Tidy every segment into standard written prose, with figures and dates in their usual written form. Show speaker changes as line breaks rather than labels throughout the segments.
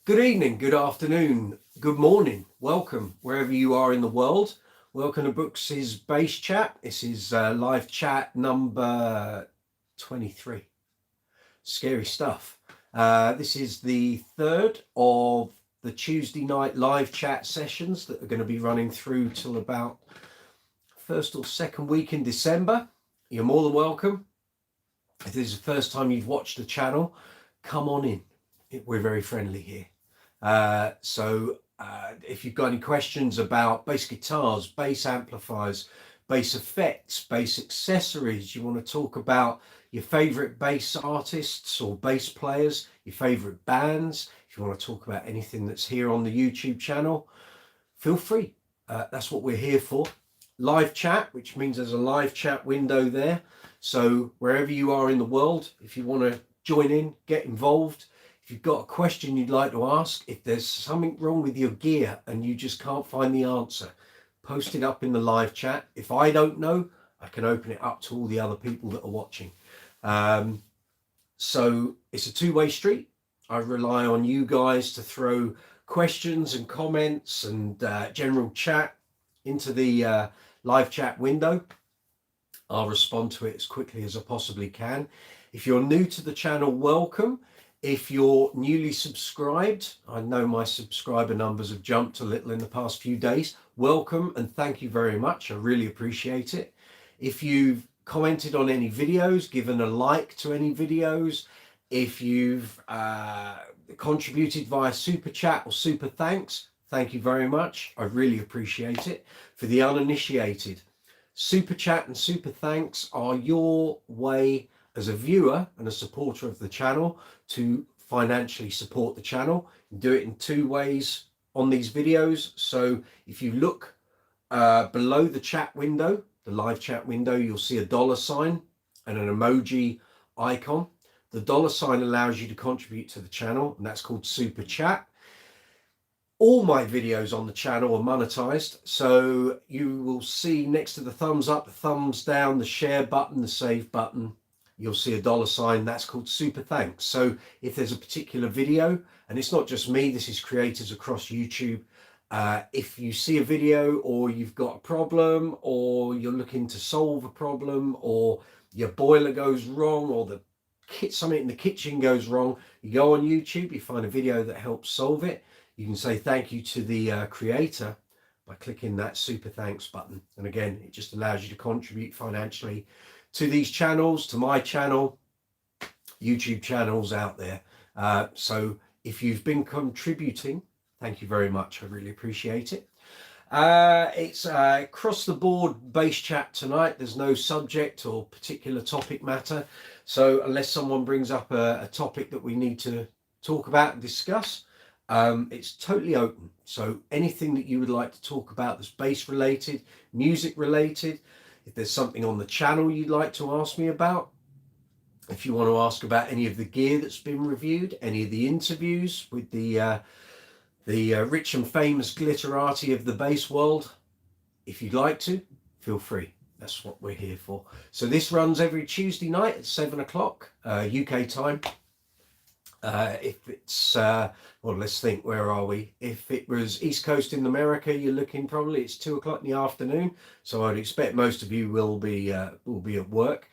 Good evening, good afternoon, good morning. Welcome wherever you are in the world. Welcome to Brooks's Bass Chat. This is live chat number 23. Scary stuff. This is the third of the Tuesday night live chat sessions that are going to be running through till about first or second week in December. You're more than welcome. If this is the first time you've watched the channel, come on in. We're very friendly here. If you've got any questions about bass guitars, bass amplifiers, bass effects, bass accessories, you want to talk about your favorite bass artists or bass players, your favorite bands, if you want to talk about anything that's here on the YouTube channel, feel free. That's what we're here for. Live chat, which means there's a live chat window there. So wherever you are in the world, if you want to join in, get involved. If you've got a question you'd like to ask, if there's something wrong with your gear and you just can't find the answer, post it up in the live chat. If I don't know, I can open it up to all the other people that are watching. So it's a two-way street. I rely on you guys to throw questions and comments and general chat into the live chat window. I'll respond to it as quickly as I possibly can. If you're new to the channel, welcome. If you're newly subscribed, I know my subscriber numbers have jumped a little in the past few days. Welcome and thank you very much. I really appreciate it. If you've commented on any videos, given a like to any videos, if you've contributed via super chat or super thanks, thank you very much. I really appreciate it. For the uninitiated, super chat and super thanks are your way as a viewer and a supporter of the channel to financially support the channel. You do it in two ways on these videos. So if you look below the chat window, the live chat window, you'll see a $ and an emoji icon. The $ allows you to contribute to the channel, and that's called super chat. All my videos on the channel are monetized, so you will see next to the thumbs up, the thumbs down, the share button, the save button, you'll see a $, that's called super thanks. So if there's a particular video, and it's not just me, this is creators across YouTube, if you see a video or you've got a problem or you're looking to solve a problem or your boiler goes wrong or something in the kitchen goes wrong, you go on YouTube, you find a video that helps solve it. You can say thank you to the creator by clicking that super thanks button. And again, it just allows you to contribute financially to these channels, to my channel, YouTube channels out there. So if you've been contributing, thank you very much. I really appreciate it. It's across the board bass chat tonight. There's no subject or particular topic matter. So unless someone brings up a topic that we need to talk about and discuss, it's totally open. So anything that you would like to talk about that's bass related, music related, if there's something on the channel you'd like to ask me about, if you want to ask about any of the gear that's been reviewed, any of the interviews with the rich and famous glitterati of the bass world, if you'd like to, feel free. That's what we're here for. So this runs every Tuesday night at 7 o'clock UK time. If it's, well, let's think, where are we? If it was East Coast in America, you're looking probably it's 2 o'clock in the afternoon. So I'd expect most of you will be at work.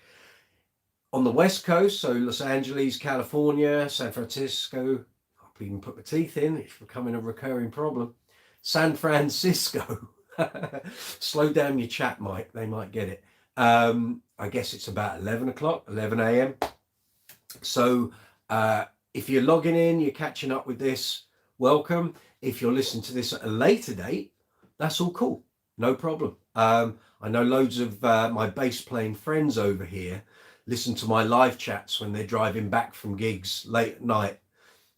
On the West Coast, so Los Angeles, California, San Francisco, I'll even put my teeth in, it's becoming a recurring problem. San Francisco. Slow down your chat, Mike, they might get it. I guess it's about 11 o'clock, 11 a.m. So, if you're logging in, you're catching up with this, welcome. If you're listening to this at a later date, that's all cool, no problem. I know loads of my bass playing friends over here listen to my live chats when they're driving back from gigs late at night.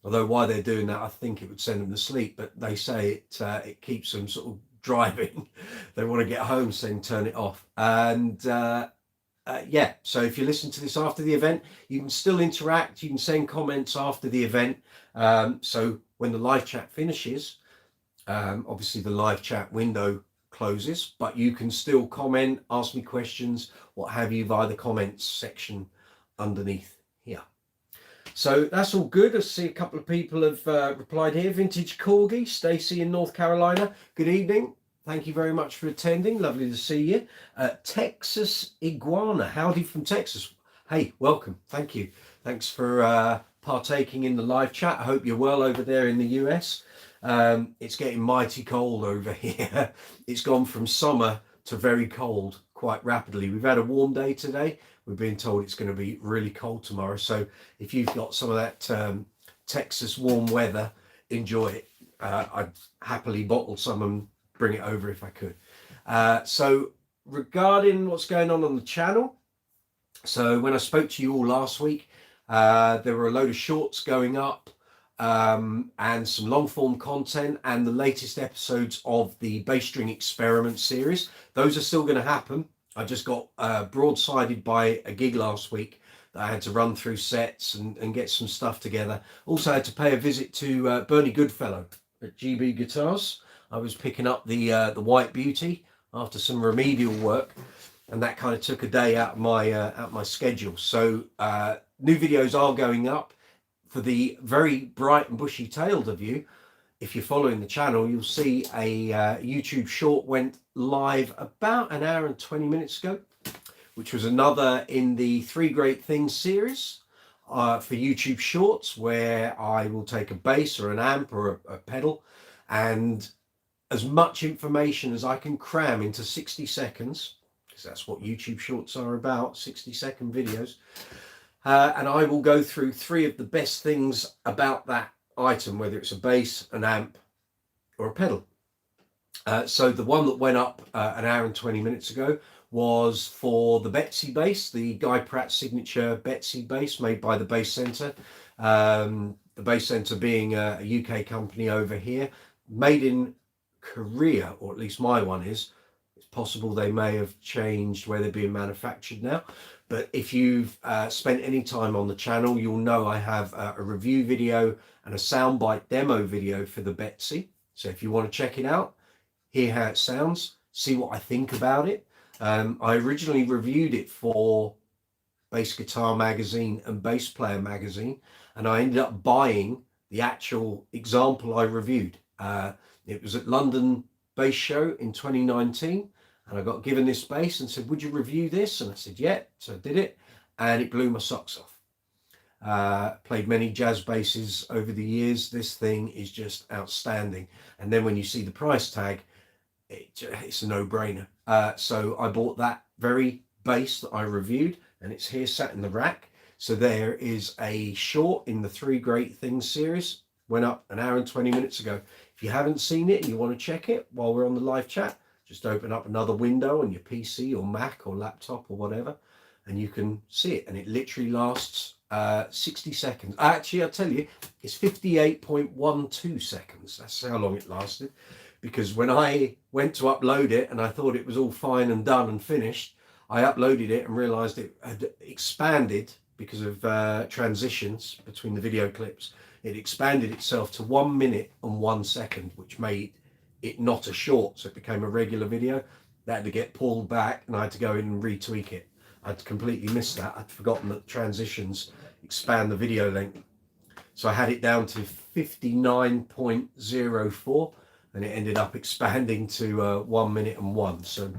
Although why they're doing that, I think it would send them to sleep, but they say it keeps them sort of driving. They want to get home, so then turn it off. And yeah, so if you listen to this after the event, you can still interact, you can send comments after the event. So when the live chat finishes, obviously the live chat window closes, but you can still comment, ask me questions, what have you, via the comments section underneath here. So that's all good. I see a couple of people have replied here. Vintage Corgi, Stacey in North Carolina. Good evening. Thank you very much for attending. Lovely to see you. Texas Iguana. Howdy from Texas. Hey, welcome. Thank you. Thanks for partaking in the live chat. I hope you're well over there in the US. It's getting mighty cold over here. It's gone from summer to very cold quite rapidly. We've had a warm day today. We've been told it's going to be really cold tomorrow. So if you've got some of that Texas warm weather, enjoy it. I'd happily bottle some and bring it over if I could. So regarding what's going on the channel, so when I spoke to you all last week, there were a load of shorts going up and some long form content and the latest episodes of the bass string experiment series. Those are still going to happen. I just got broadsided by a gig last week that I had to run through sets and get some stuff together. Also had to pay a visit to Bernie Goodfellow at GB Guitars. I was picking up the White Beauty after some remedial work, and that kind of took a day out of my schedule. So new videos are going up. For the very bright and bushy tailed of you, if you're following the channel, you'll see a YouTube short went live about an hour and 20 minutes ago, which was another in the 3 Great Things series for YouTube shorts, where I will take a bass or an amp or a pedal and as much information as I can cram into 60 seconds, because that's what YouTube shorts are about, 60-second videos. And I will go through 3 of the best things about that item, whether it's a bass, an amp, or a pedal. So the one that went up an hour and 20 minutes ago was for the Betsy bass, the Guy Pratt signature Betsy bass made by the Bass Center. The Bass Center being a UK company over here, made in Korea, or at least my one is. It's possible they may have changed where they're being manufactured now. But if you've spent any time on the channel, you'll know I have a review video and a Soundbite demo video for the Betsy. So if you want to check it out, hear how it sounds, see what I think about it. I originally reviewed it for Bass Guitar Magazine and Bass Player Magazine, and I ended up buying the actual example I reviewed. It was at London Bass Show in 2019. And I got given this bass and said, would you review this? And I said, yeah. So I did it, and it blew my socks off. Played many jazz basses over the years. This thing is just outstanding. And then when you see the price tag, it's a no-brainer. So I bought that very bass that I reviewed, and it's here sat in the rack. So there is a short in the 3 Great Things series. Went up an hour and 20 minutes ago. If you haven't seen it and you want to check it while we're on the live chat, just open up another window on your PC or Mac or laptop or whatever, and you can see it. And it literally lasts 60 seconds. Actually, I'll tell you, it's 58.12 seconds. That's how long it lasted. Because when I went to upload it and I thought it was all fine and done and finished, I uploaded it and realized it had expanded because of transitions between the video clips. It expanded itself to 1 minute and 1 second, which made it not a short, so it became a regular video. That had to get pulled back, and I had to go in and retweak it. I'd completely missed that. I'd forgotten that transitions expand the video length. So I had it down to 59.04, and it ended up expanding to 1 minute and 1. So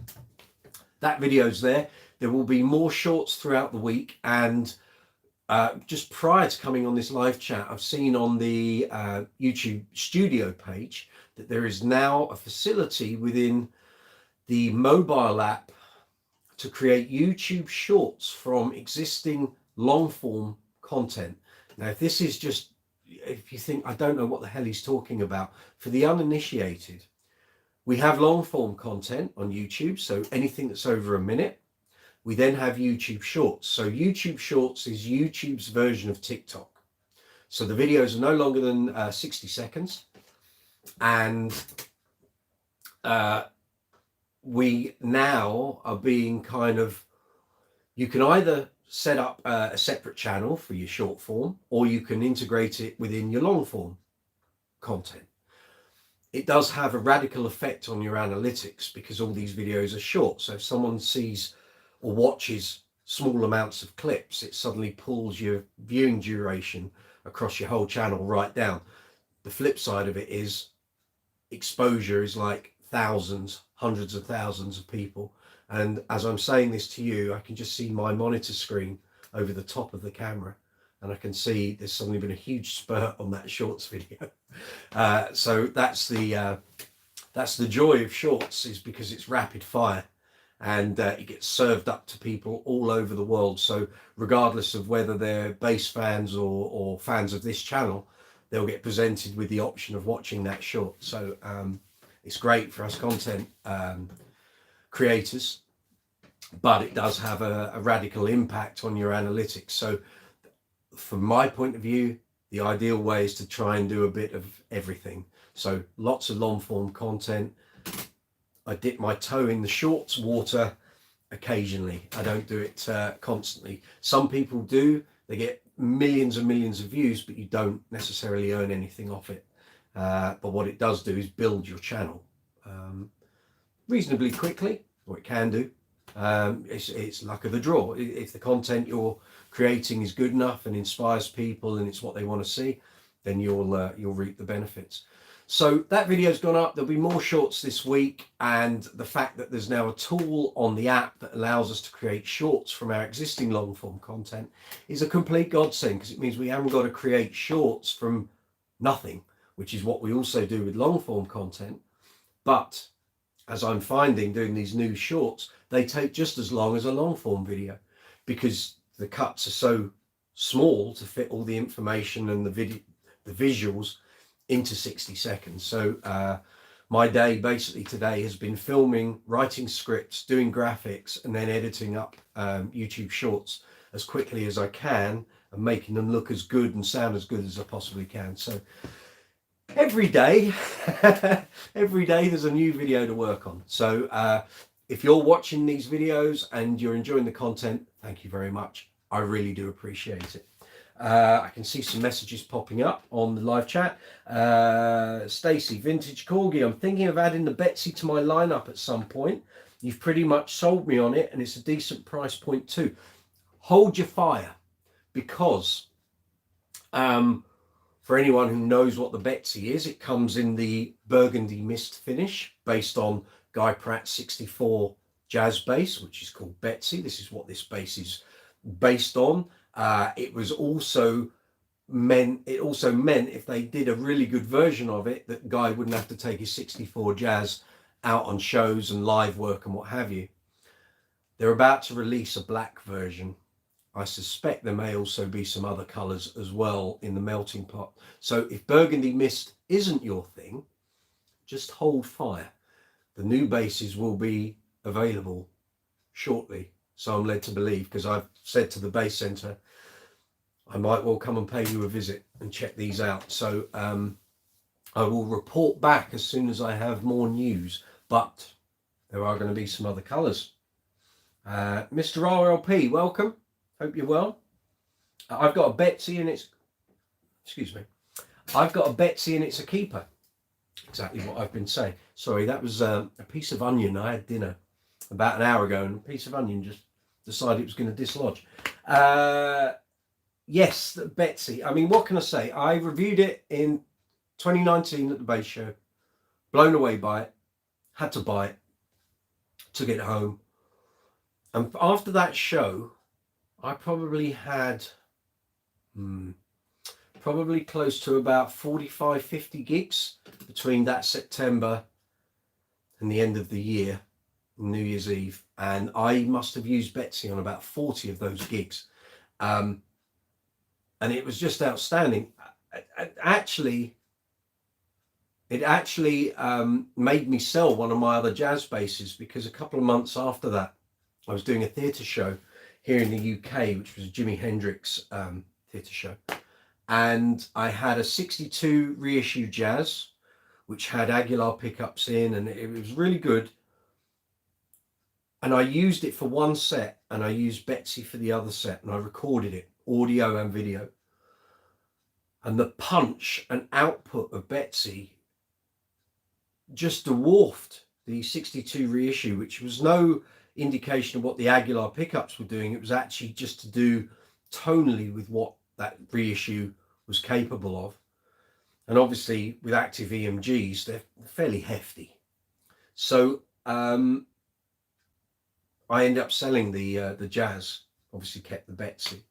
that video's there. There will be more shorts throughout the week, and just prior to coming on this live chat, I've seen on the YouTube studio page that there is now a facility within the mobile app to create YouTube shorts from existing long form content. Now, if this is just, if you think, I don't know what the hell he's talking about, for the uninitiated, we have long form content on YouTube. So anything that's over a minute. We then have YouTube Shorts. So YouTube Shorts is YouTube's version of TikTok. So the videos are no longer than 60 seconds. And we now are being kind of, you can either set up a separate channel for your short form, or you can integrate it within your long form content. It does have a radical effect on your analytics because all these videos are short. So if someone sees or watches small amounts of clips, it suddenly pulls your viewing duration across your whole channel right down. The flip side of it is exposure is like thousands, hundreds of thousands of people. And as I'm saying this to you, I can just see my monitor screen over the top of the camera, and I can see there's suddenly been a huge spurt on that shorts video. So that's the joy of shorts, is because it's rapid fire, and it gets served up to people all over the world. So regardless of whether they're bass fans or fans of this channel, they'll get presented with the option of watching that short. So it's great for us content creators, but it does have a radical impact on your analytics. So from my point of view, the ideal way is to try and do a bit of everything. So lots of long form content. I dip my toe in the shorts water occasionally. I don't do it constantly. Some people do. They get millions and millions of views, but you don't necessarily earn anything off it. But what it does do is build your channel reasonably quickly, or it can do. It's luck of the draw. If the content you're creating is good enough and inspires people and it's what they want to see, then you'll reap the benefits. So that video's gone up. There'll be more shorts this week, and the fact that there's now a tool on the app that allows us to create shorts from our existing long form content is a complete godsend, because it means we haven't got to create shorts from nothing, which is what we also do with long form content. But as I'm finding doing these new shorts, they take just as long as a long form video, because the cuts are so small to fit all the information and the visuals into 60 seconds. So my day basically today has been filming, writing scripts, doing graphics, and then editing up YouTube shorts as quickly as I can and making them look as good and sound as good as I possibly can. So every day there's a new video to work on. So if you're watching these videos and you're enjoying the content, thank you very much. I really do appreciate it. I can see some messages popping up on the live chat. Stacy, vintage corgi. I'm thinking of adding the Betsy to my lineup at some point. You've pretty much sold me on it, and it's a decent price point too. Hold your fire, because for anyone who knows what the Betsy is, it comes in the burgundy mist finish based on Guy Pratt's 64 jazz bass, which is called Betsy. This is what this bass is based on. It also meant if they did a really good version of it, that Guy wouldn't have to take his 64 jazz out on shows and live work and what have you. They're about to release a black version. I suspect there may also be some other colours as well in the melting pot. So if burgundy mist isn't your thing, just hold fire. The new basses will be available shortly, so I'm led to believe, because I've said to the Bass Centre I might well come and pay you a visit and check these out. So I will report back as soon as I have more news, but there are going to be some other colours. Mr. RLP, welcome. Hope you're well. I've got a Betsy and it's, I've got a Betsy and it's a keeper. Exactly what I've been saying. Sorry, that was a piece of onion. I had dinner about an hour ago, and a piece of onion just decided it was going to dislodge. Yes, the Betsy. I mean, what can I say? I reviewed it in 2019 at the Bass Show. Blown away by it. Had to buy it. Took it home. And after that show, I probably had probably close to about 45, 50 gigs between that September and the end of the year, New Year's Eve. And I must have used Betsy on about 40 of those gigs. And it was just outstanding. It actually made me sell one of my other jazz basses, because a couple of months after that, I was doing a theatre show here in the UK, which was a Jimi Hendrix theatre show. And I had a 62 reissue jazz, which had Aguilar pickups in, and it was really good. And I used it for one set, and I used Betsy for the other set, and I recorded it, audio and video. And the punch and output of Betsy just dwarfed the 62 reissue, which was indication of what the Aguilar pickups were doing. It was actually just to do tonally with what that reissue was capable of. And obviously with active EMGs, they're fairly hefty. So I ended up selling the Jazz, obviously kept the Betsy.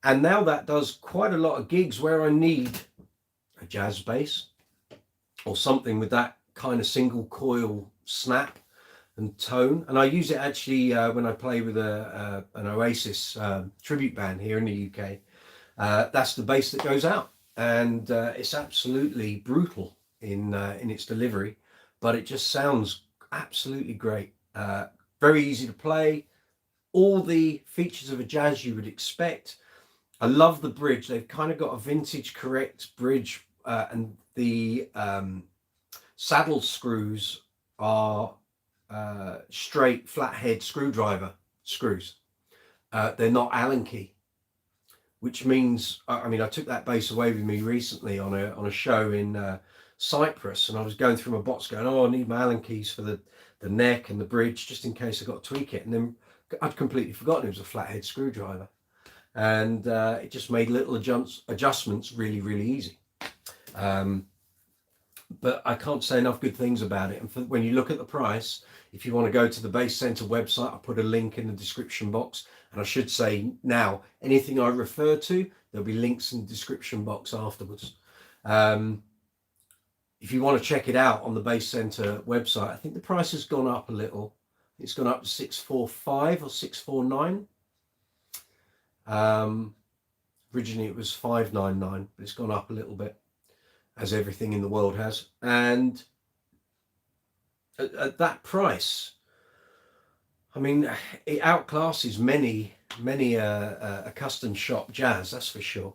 And now that does quite a lot of gigs where I need a Jazz bass or something with that kind of single coil snap and tone. And I use it actually when I play with an Oasis tribute band here in the UK. That's the bass that goes out, and it's absolutely brutal in its delivery, but it just sounds absolutely great. Very easy to play, all the features of a Jazz you would expect. I love the bridge. They've kind of got a vintage correct bridge, and the saddle screws are straight flathead screwdriver screws. They're not Allen key, which means, I mean, I took that bass away with me recently on a show in Cyprus, and I was going through my box going, oh, I need my Allen keys for the neck and the bridge just in case I got to tweak it. And then I'd completely forgotten it was a flathead screwdriver, and it just made little adjustments really, really easy. But I can't say enough good things about it. And when you look at the price, if you want to go to the Bass Center website, I'll put a link in the description box. And I should say now, anything I refer to, there'll be links in the description box afterwards. If you want to check it out on the Bass Center website, I think the price has gone up a little. It's gone up to $645 or $649. Originally it was $599, but it's gone up a little bit, as everything in the world has. And at that price, I mean, it outclasses many a custom shop Jazz, that's for sure.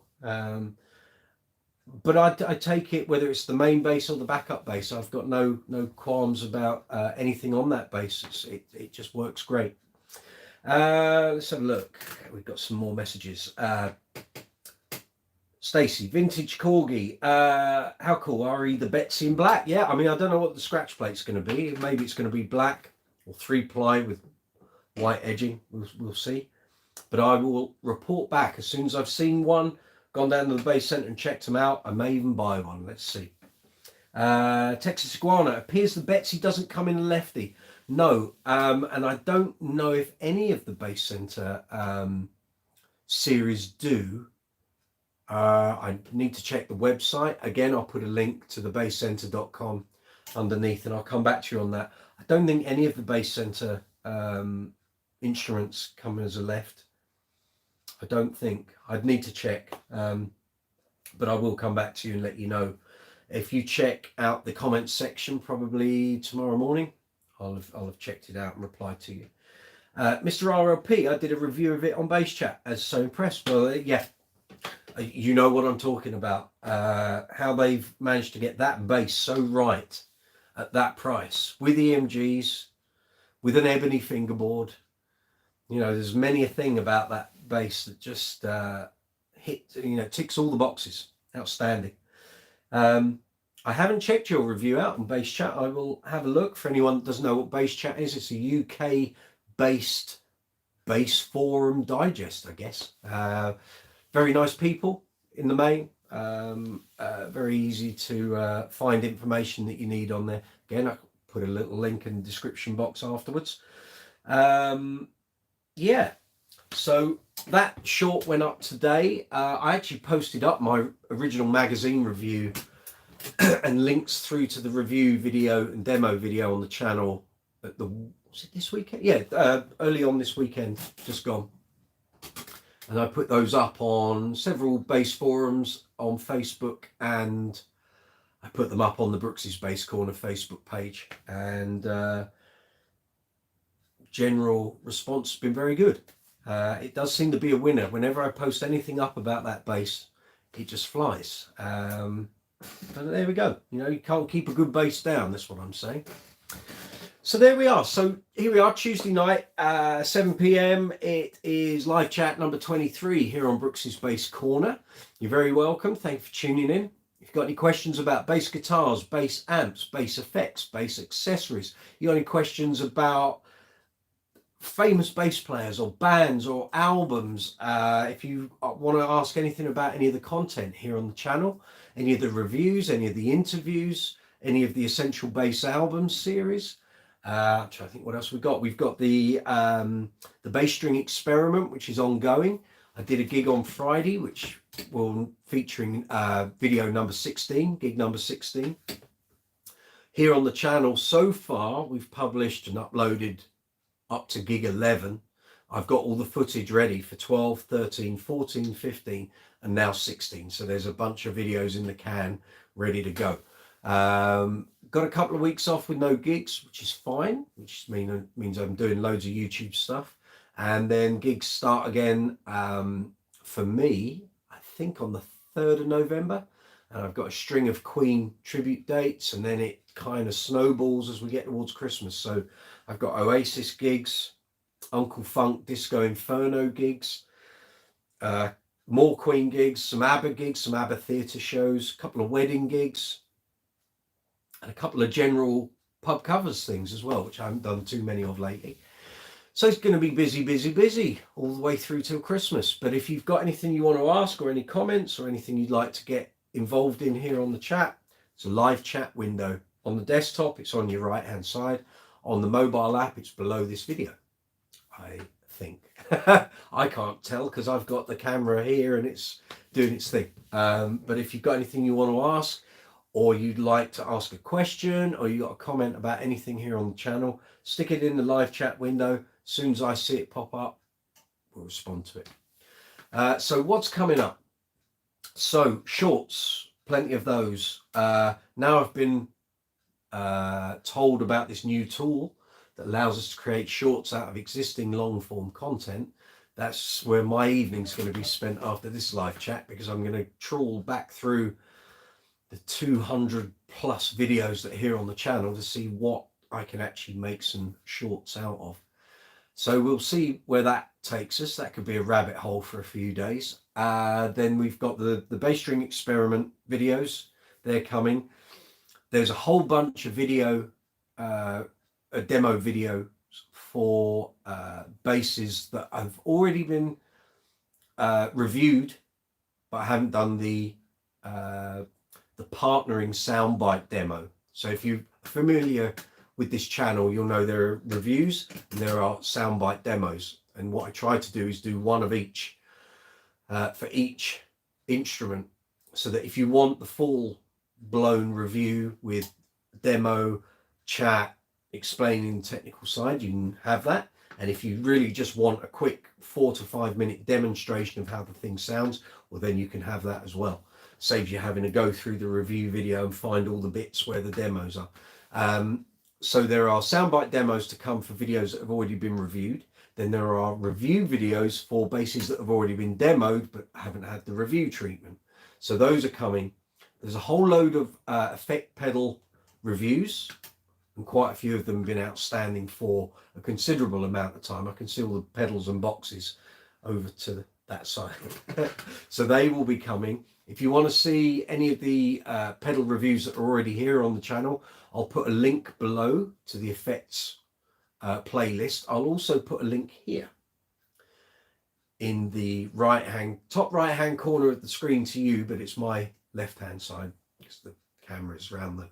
But I take it, whether it's the main bass or the backup bass, I've got no qualms about anything on that bass. It just works great. Let's have a look. We've got some more messages. Stacy, vintage Corgi. How cool. RE the Betsy in black. Yeah, I mean, I don't know what the scratch plate's going to be. Maybe it's going to be black or 3-ply with white edging. We'll see. But I will report back as soon as I've seen one, gone down to the Bass Center and checked them out. I may even buy one. Let's see. Texas Iguana. Appears the Betsy doesn't come in a lefty. No. And I don't know if any of the Bass Center series do. I need to check the website. Again, I'll put a link to the basscenter.com underneath, and I'll come back to you on that. I don't think any of the Bass Center instruments come as a left. I don't think. I'd need to check, but I will come back to you and let you know. If you check out the comments section, probably tomorrow morning, I'll have checked it out and replied to you. Mr. RLP, I did a review of it on BassChat. I was so impressed. Well, yeah. You know what I'm talking about, how they've managed to get that bass so right at that price with EMGs, with an ebony fingerboard. You know, there's many a thing about that bass that just ticks all the boxes. Outstanding. I haven't checked your review out on BassChat. I will have a look. For anyone that doesn't know what BassChat is, it's a UK based bass forum digest, I guess. Very nice people in the main, very easy to find information that you need on there. Again, I'll put a little link in the description box afterwards. Yeah, so that short went up today. I actually posted up my original magazine review and links through to the review video and demo video on the channel at was it this weekend? Yeah, early on this weekend, just gone. And I put those up on several bass forums on Facebook, and I put them up on the Brooks's Bass Corner Facebook page. And general response has been very good. It does seem to be a winner. Whenever I post anything up about that bass, it just flies. But there we go. You know, you can't keep a good bass down. That's what I'm saying. So there we are. So here we are, Tuesday night, 7 p.m. It is live chat number 23 here on Brooks's Bass Corner. You're very welcome. Thank you for tuning in. If you've got any questions about bass guitars, bass amps, bass effects, bass accessories, you got any questions about famous bass players or bands or albums, if you want to ask anything about any of the content here on the channel, any of the reviews, any of the interviews, any of the Essential Bass Albums series. I'm trying to think what else we've got. We've got the bass string experiment, which is ongoing. I did a gig on Friday, which will featuring video number 16, gig number 16. Here on the channel so far, we've published and uploaded up to gig 11. I've got all the footage ready for 12, 13, 14, 15, and now 16. So there's a bunch of videos in the can ready to go. Got a couple of weeks off with no gigs, which is fine, which means I'm doing loads of YouTube stuff. And then gigs start again for me, I think on the 3rd of November. And I've got a string of Queen tribute dates, and then it kind of snowballs as we get towards Christmas. So I've got Oasis gigs, Uncle Funk Disco Inferno gigs, more Queen gigs, some ABBA theatre shows, a couple of wedding gigs, and a couple of general pub covers things as well, which I haven't done too many of lately. So it's going to be busy all the way through till Christmas. But if you've got anything you want to ask, or any comments, or anything you'd like to get involved in here on the chat, it's a live chat window. On the desktop, it's on your right hand side. On the mobile app, it's below this video, I think. I can't tell because I've got the camera here and it's doing its thing. But if you've got anything you want to ask, or you'd like to ask a question, or you got a comment about anything here on the channel, stick it in the live chat window. As soon as I see it pop up, we'll respond to it. So what's coming up? So shorts, plenty of those. Now I've been told about this new tool that allows us to create shorts out of existing long form content. That's where my evening's going to be spent after this live chat, because I'm going to trawl back through the 200 plus videos that are here on the channel to see what I can actually make some shorts out of. So we'll see where that takes us. That could be a rabbit hole for a few days. Then we've got the bass string experiment videos. They're coming. There's a whole bunch of video, a demo video for basses that have already been reviewed, but I haven't done the partnering Soundbite demo. So if you're familiar with this channel, you'll know there are reviews and there are Soundbite demos. And what I try to do is do one of each for each instrument, so that if you want the full blown review with demo, chat, explaining the technical side, you can have that. And if you really just want a quick 4 to 5 minute demonstration of how the thing sounds, well, then you can have that as well. Saves you having to go through the review video and find all the bits where the demos are. So there are Soundbite demos to come for videos that have already been reviewed. Then there are review videos for basses that have already been demoed but haven't had the review treatment. So those are coming. There's a whole load of effect pedal reviews, and quite a few of them have been outstanding for a considerable amount of time. I can see all the pedals and boxes over to that side. So they will be coming. If you want to see any of the pedal reviews that are already here on the channel, I'll put a link below to the effects playlist. I'll also put a link here in the top right hand corner of the screen to you, but it's my left hand side because the camera is around the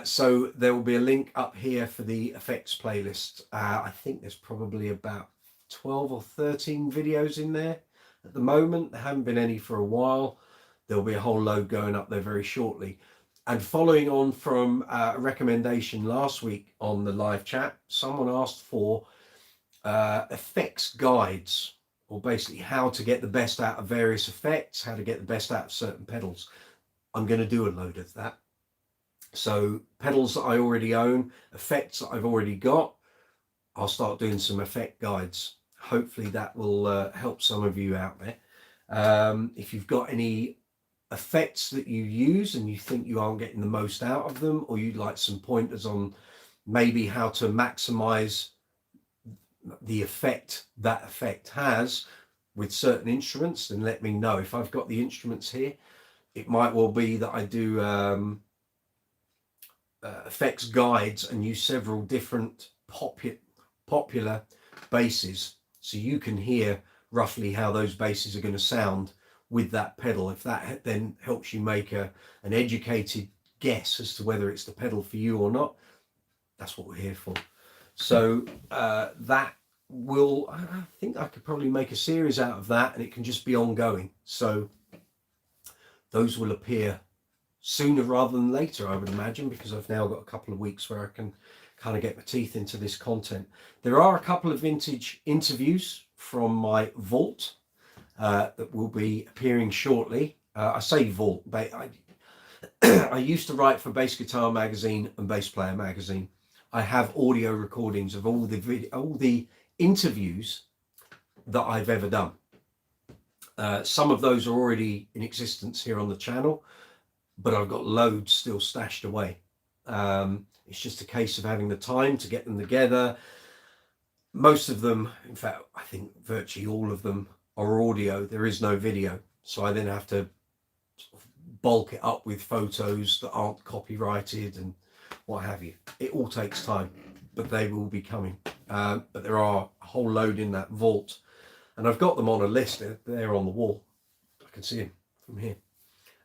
so there will be a link up here for the effects playlist. I think there's probably about 12 or 13 videos in there at the moment. There haven't been any for a while. There'll be a whole load going up there very shortly. And following on from a recommendation last week on the live chat, someone asked for effects guides, or basically how to get the best out of various effects, how to get the best out of certain pedals. I'm going to do a load of that. So pedals that I already own, effects that I've already got, I'll start doing some effect guides. Hopefully that will help some of you out there. If you've got any effects that you use and you think you aren't getting the most out of them, or you'd like some pointers on maybe how to maximize the effect that effect has with certain instruments, then let me know. If I've got the instruments here, it might well be that I do effects guides and use several different popular basses, so you can hear roughly how those basses are going to sound with that pedal. If that then helps you make an educated guess as to whether it's the pedal for you or not, that's what we're here for. So that will, I think I could probably make a series out of that, and it can just be ongoing. So those will appear sooner rather than later, I would imagine, because I've now got a couple of weeks where I can kind of get my teeth into this content. There are a couple of vintage interviews from my vault that will be appearing shortly. I say vault, but I used to write for Bass Guitar Magazine and Bass Player Magazine. I have audio recordings of all the interviews that I've ever done. Some of those are already in existence here on the channel, but I've got loads still stashed away. It's just a case of having the time to get them together. Most of them, in fact, I think virtually all of them are audio. There is no video. So I then have to sort of bulk it up with photos that aren't copyrighted and what have you. It all takes time, but they will be coming. But there are a whole load in that vault, and I've got them on a list. They're on the wall. I can see them from here.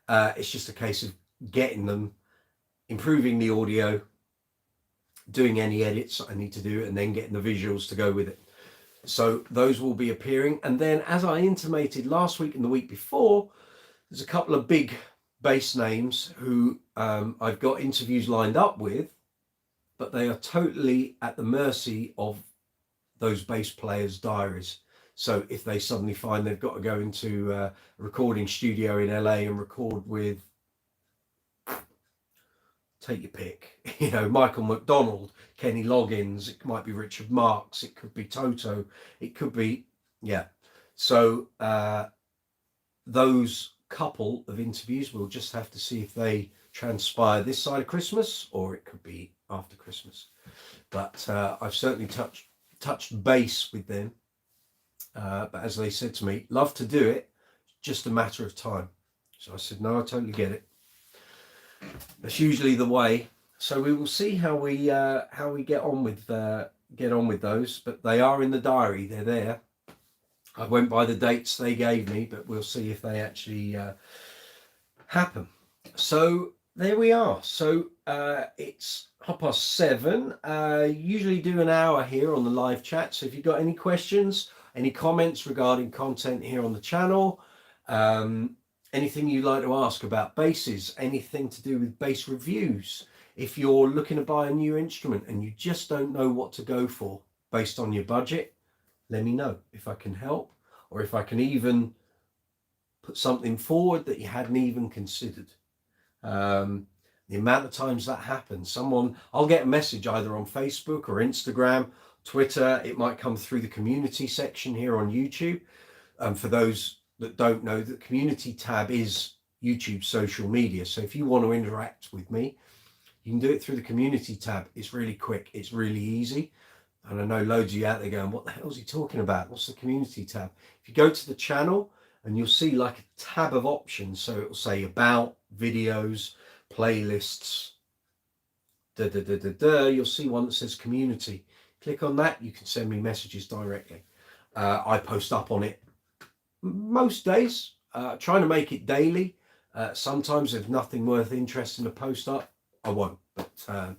It's just a case of getting them, improving the audio, doing any edits I need to do, and then getting the visuals to go with it. So those will be appearing. And then, as I intimated last week and the week before, there's a couple of big bass names who I've got interviews lined up with, but they are totally at the mercy of those bass players' diaries. So if they suddenly find they've got to go into a recording studio in LA and record with, take your pick, you know, Michael McDonald, Kenny Loggins, it might be Richard Marx, it could be Toto, it could be, yeah. So those couple of interviews, we'll just have to see if they transpire this side of Christmas, or it could be after Christmas. But I've certainly touched base with them. But as they said to me, love to do it, just a matter of time. So I said, no, I totally get it. That's usually the way. So we will see how we get on with those. But they are in the diary. They're there. I went by the dates they gave me, but we'll see if they actually happen. So there we are. So it's 7:30. Usually do an hour here on the live chat. So if you've got any questions, any comments regarding content here on the channel, anything you'd like to ask about basses, anything to do with bass reviews, if you're looking to buy a new instrument and you just don't know what to go for based on your budget, let me know if I can help, or if I can even put something forward that you hadn't even considered. The amount of times that happens, I'll get a message either on Facebook or Instagram, Twitter. It might come through the community section here on YouTube. For those that don't know, the community tab is YouTube social media. So if you want to interact with me, you can do it through the community tab. It's really quick. It's really easy. And I know loads of you out there going, what the hell is he talking about? What's the community tab? If you go to the channel, and you'll see like a tab of options. So it will say about, videos, playlists, you'll see one that says community. Click on that, you can send me messages directly. I post up on it most days, trying to make it daily. Sometimes if nothing worth interest in a post up, I won't. But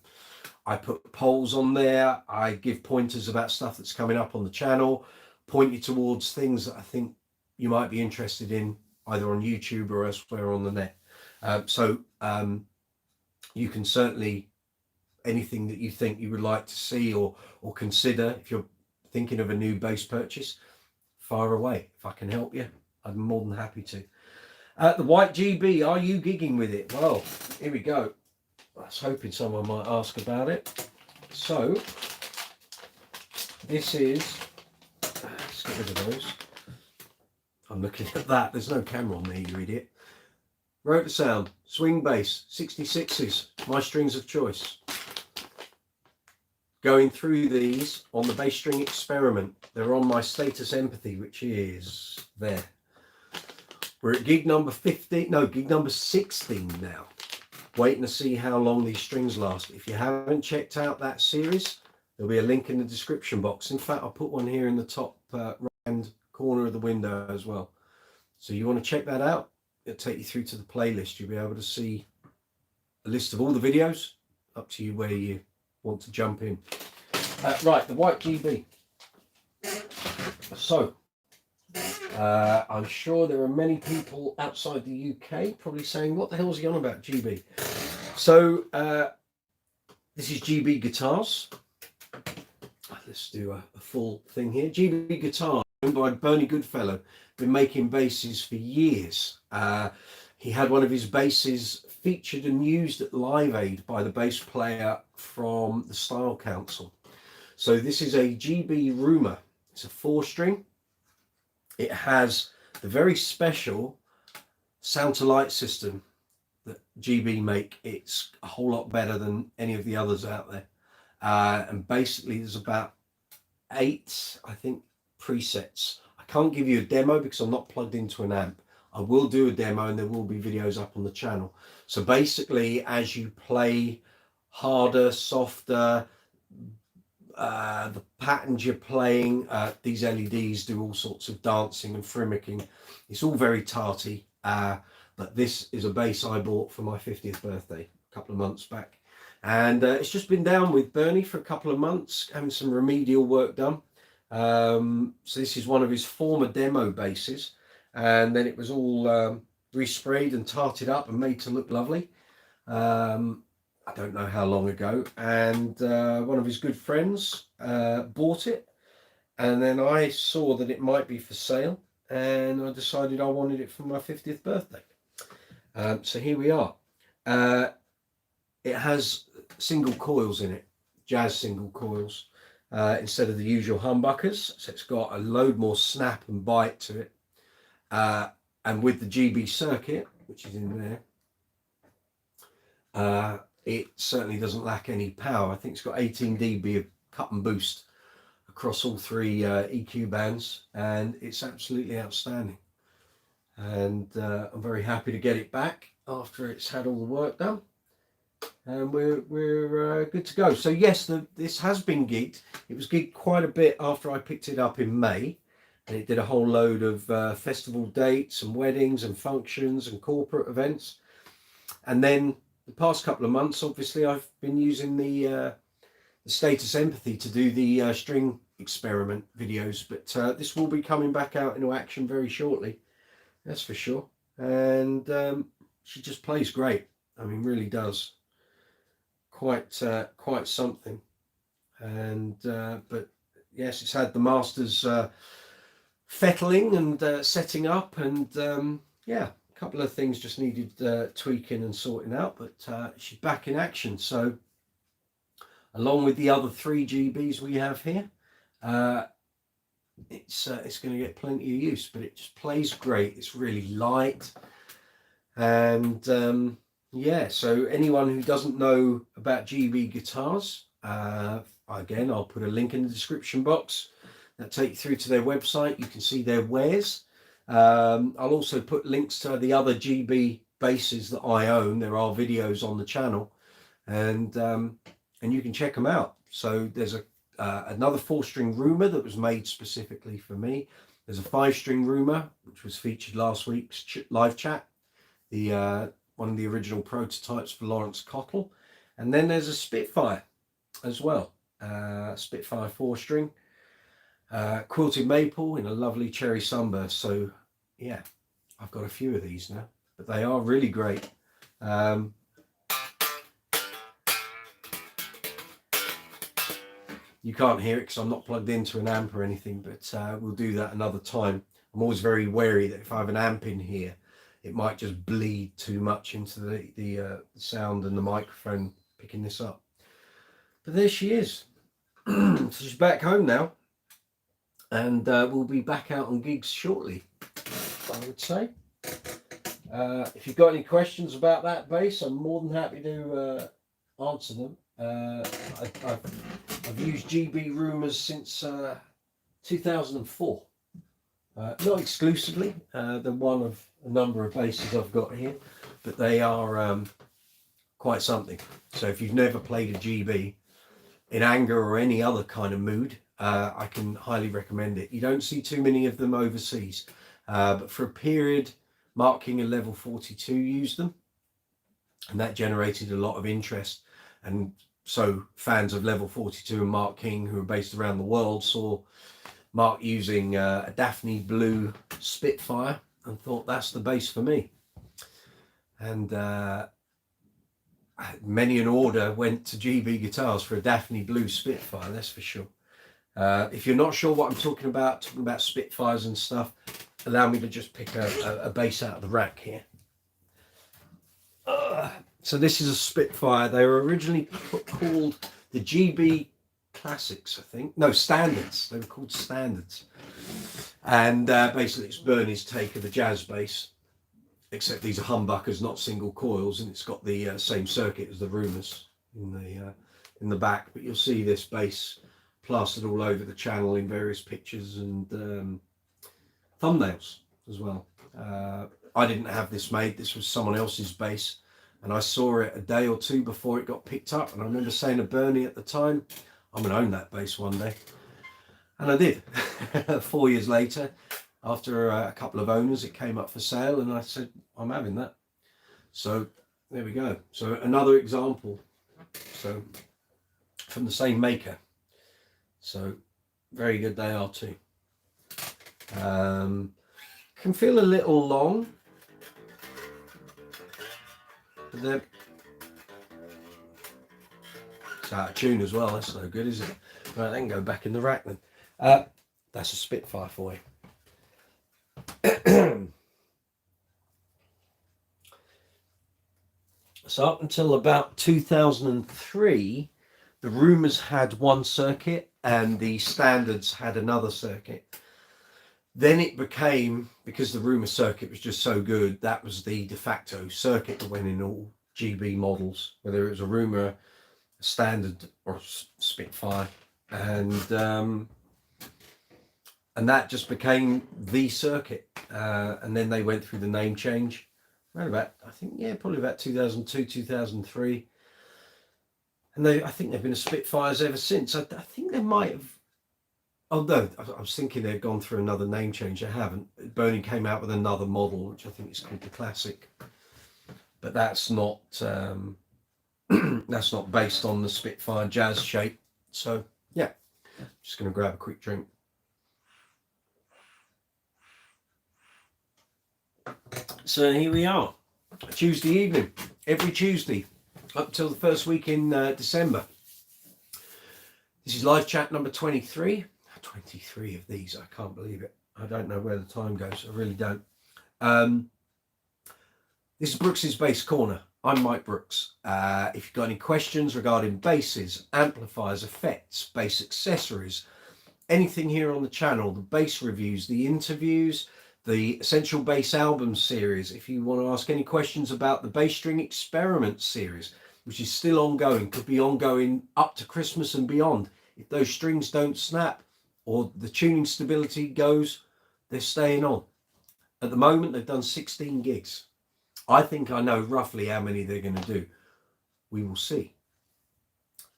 I put polls on there. I give pointers about stuff that's coming up on the channel, point you towards things that I think you might be interested in, either on YouTube or elsewhere on the net. So you can certainly, anything that you think you would like to see or consider, if you're thinking of a new bass purchase, fire away. If I can help you, I'm more than happy to. The White GB, are you gigging with it? Well, here we go. I was hoping someone might ask about it. So this is, let's get rid of those. I'm looking at that. There's no camera on there, you idiot. Rotor Sound, swing bass, 66s, my strings of choice. Going through these on the bass string experiment. They're on my Status Empathy, which is there. We're at gig number 15, no, gig number 16 now. Waiting to see how long these strings last. If you haven't checked out that series, There'll be a link in the description box. In fact, I'll put one here in the top right-hand corner of the window as well. So you want to check that out. It'll take you through to the playlist. You'll be able to see a list of all the videos, up to you where you want to jump in. Right, the white GB. So, I'm sure there are many people outside the UK probably saying, what the hell is he on about, GB? So, this is GB Guitars. Let's do a full thing here. GB Guitars, owned by Bernie Goodfellow, been making basses for years. He had one of his basses featured and used at Live Aid by the bass player from the Style Council. So this is a GB Rumor. It's a 4-string. It has the very special sound to light system that GB make. It's a whole lot better than any of the others out there. And basically there's about 8, I think, presets. I can't give you a demo because I'm not plugged into an amp. I will do a demo and there will be videos up on the channel. So basically, as you play harder, softer, the patterns you're playing, these LEDs do all sorts of dancing and frimmicking. It's all very tarty, but this is a bass I bought for my 50th birthday a couple of months back. And it's just been down with Bernie for a couple of months, having some remedial work done. So this is one of his former demo basses, and then it was all resprayed and tarted up and made to look lovely. I don't know how long ago, and one of his good friends bought it, and then I saw that it might be for sale, and I decided I wanted it for my 50th birthday. So here we are. It has single coils in it, jazz single coils, instead of the usual humbuckers. So it's got a load more snap and bite to it. And with the GB circuit, which is in there, it certainly doesn't lack any power. I think it's got 18 dB of cut and boost across all 3 EQ bands, and it's absolutely outstanding. And I'm very happy to get it back after it's had all the work done. And we're good to go. So yes, this has been gigged. It was gigged quite a bit after I picked it up in May, and it did a whole load of festival dates and weddings and functions and corporate events. And then the past couple of months, obviously, I've been using the Status Empathy to do the string experiment videos. But this will be coming back out into action very shortly, that's for sure. And she just plays great. I mean, really does. Quite something. And but yes, it's had the masters fettling and setting up, and yeah, a couple of things just needed tweaking and sorting out, but she's back in action. So along with the other 3 GBs we have here, it's going to get plenty of use, but it just plays great. It's really light, and yeah, so anyone who doesn't know about GB guitars, again, I'll put a link in the description box that take you through to their website. You can see their wares. I'll also put links to the other GB basses that I own. There are videos on the channel, and you can check them out. So there's another 4-string Rumor that was made specifically for me. There's a 5-string Rumor, which was featured last week's live chat. One of the original prototypes for Lawrence Cottle. And then there's a Spitfire as well. Spitfire 4-string. Quilted maple in a lovely cherry sunburst. So yeah, I've got a few of these now, but they are really great. You can't hear it because I'm not plugged into an amp or anything, but we'll do that another time. I'm always very wary that if I have an amp in here, it might just bleed too much into the sound and the microphone picking this up. But there she is. So she's back home now, and we'll be back out on gigs shortly, I would say. If you've got any questions about that bass, I'm more than happy to answer them. I've used GB Rumors since 2004. Not exclusively, they're one of a number of basses I've got here, but they are quite something. So if you've never played a GB, in anger or any other kind of mood, I can highly recommend it. You don't see too many of them overseas, but for a period, Mark King and Level 42 used them, and that generated a lot of interest. And so fans of Level 42 and Mark King, who are based around the world, saw Mark using a Daphne Blue Spitfire and thought, that's the bass for me. And many an order went to GB Guitars for a Daphne Blue Spitfire, that's for sure. If you're not sure what I'm talking about Spitfires and stuff, allow me to just pick a bass out of the rack here. So this is a Spitfire. They were originally called the GB Classics, I think. No, Standards. They were called Standards. And basically it's Bernie's take of the jazz bass, except these are humbuckers, not single coils, and it's got the same circuit as the Rumors in the back. But you'll see this bass plastered all over the channel in various pictures and thumbnails as well. I didn't have this made. This was someone else's bass, and I saw it a day or two before it got picked up, and I remember saying to Bernie at the time, I'm going to own that bass one day. And I did. 4 years later, after a couple of owners, it came up for sale, and I said, I'm having that. So there we go. So another example. So from the same maker. So very good they are too. Can feel a little long, but they're it's out of tune as well. That's no good, is it? Right, then go back in the rack then. That's a Spitfire for you. So up until about 2003, the Rumors had one circuit and the Standards had another circuit. Then it became, because the Rumor circuit was just so good, that was the de facto circuit that went in all GB models, whether it was a Rumor, a Standard or Spitfire. And that just became the circuit. And then they went through the name change around about, I think, yeah, probably about 2002, 2003. And I think they've been a Spitfires ever since. I think they might have, although I was thinking they've gone through another name change. They haven't. Bernie came out with another model, which I think is called the Classic. But that's not that's not based on the Spitfire jazz shape. So yeah, just going to grab a quick drink. So here we are, Tuesday evening, every Tuesday up till the first week in December. This is live chat number 23. 23 of these, I can't believe it. I don't know where the time goes, I really don't. This is Brooks's Bass Corner. I'm Mike Brooks. If you've got any questions regarding basses, amplifiers, effects, bass accessories, anything here on the channel, the bass reviews, the interviews, the Essential Bass Album series, if you want to ask any questions about the Bass String Experiment series, which is still ongoing, could be ongoing up to Christmas and beyond. If those strings don't snap or the tuning stability goes, they're staying on. At the moment, they've done 16 gigs. I think I know roughly how many they're going to do. We will see.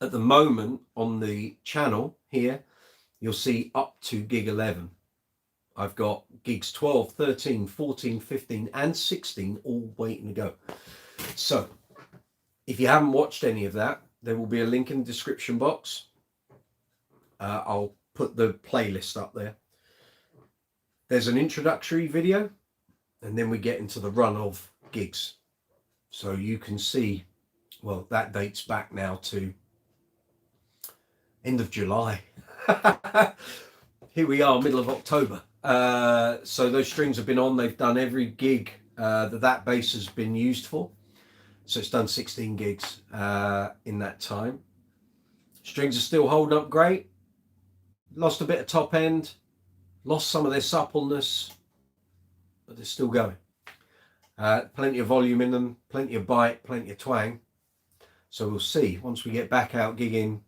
At the moment, on the channel here, you'll see up to gig 11. I've got gigs 12, 13, 14, 15 and 16 all waiting to go. So if you haven't watched any of that, there will be a link in the description box. I'll put the playlist up there. There's an introductory video and then we get into the run of gigs. So you can see, well, that dates back now to end of July. Here we are, middle of October. So those strings have been on. They've done every gig that bass has been used for. So it's done 16 gigs in that time. Strings are still holding up great. Lost a bit of top end. Lost some of their suppleness. But they're still going. Plenty of volume in them. Plenty of bite. Plenty of twang. So we'll see. Once we get back out gigging.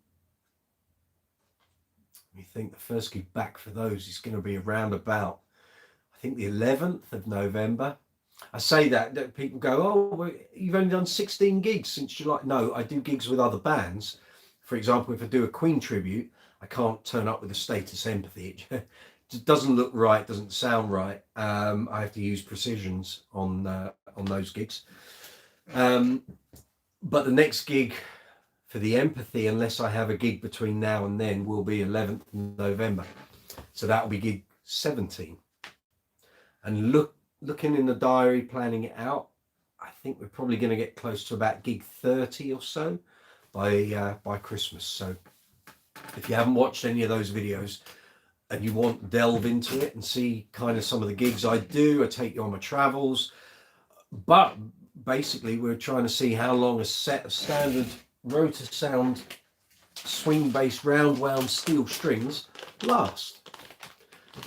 We think the first gig back for those is going to be around about, I think, the 11th of November. I say that people go, oh, well, you've only done 16 gigs since July. No, I do gigs with other bands For example, if I do a Queen tribute, I can't turn up with a status empathy. It doesn't look right, doesn't sound right. I have to use precisions on those gigs. But the next gig for the empathy, unless I have a gig between now and then, will be 11th November. So that will be gig 17. And looking in the diary, planning it out, I think we're probably going to get close to about gig 30 or so by Christmas. So if you haven't watched any of those videos and you want to delve into it and see kind of some of the gigs I do, I take you on my travels. But basically, we're trying to see how long a set of standard rotor sound swing bass round wound steel strings last.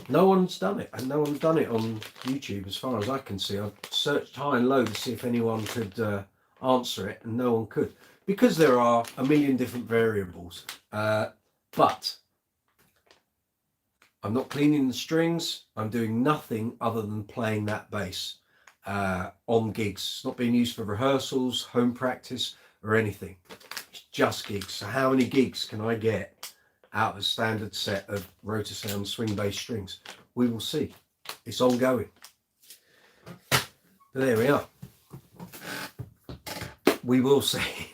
No one's done it, and no one's done it on YouTube as far as I can see. I've searched high and low to see if anyone could answer it, and no one could, because there are a million different variables. But I'm not cleaning the strings. I'm doing nothing other than playing that bass on gigs. It's not being used for rehearsals, home practice, or anything. It's just gigs. So how many gigs can I get out of a standard set of rotor sound swing bass strings? We will see. It's ongoing. But there we are. We will see.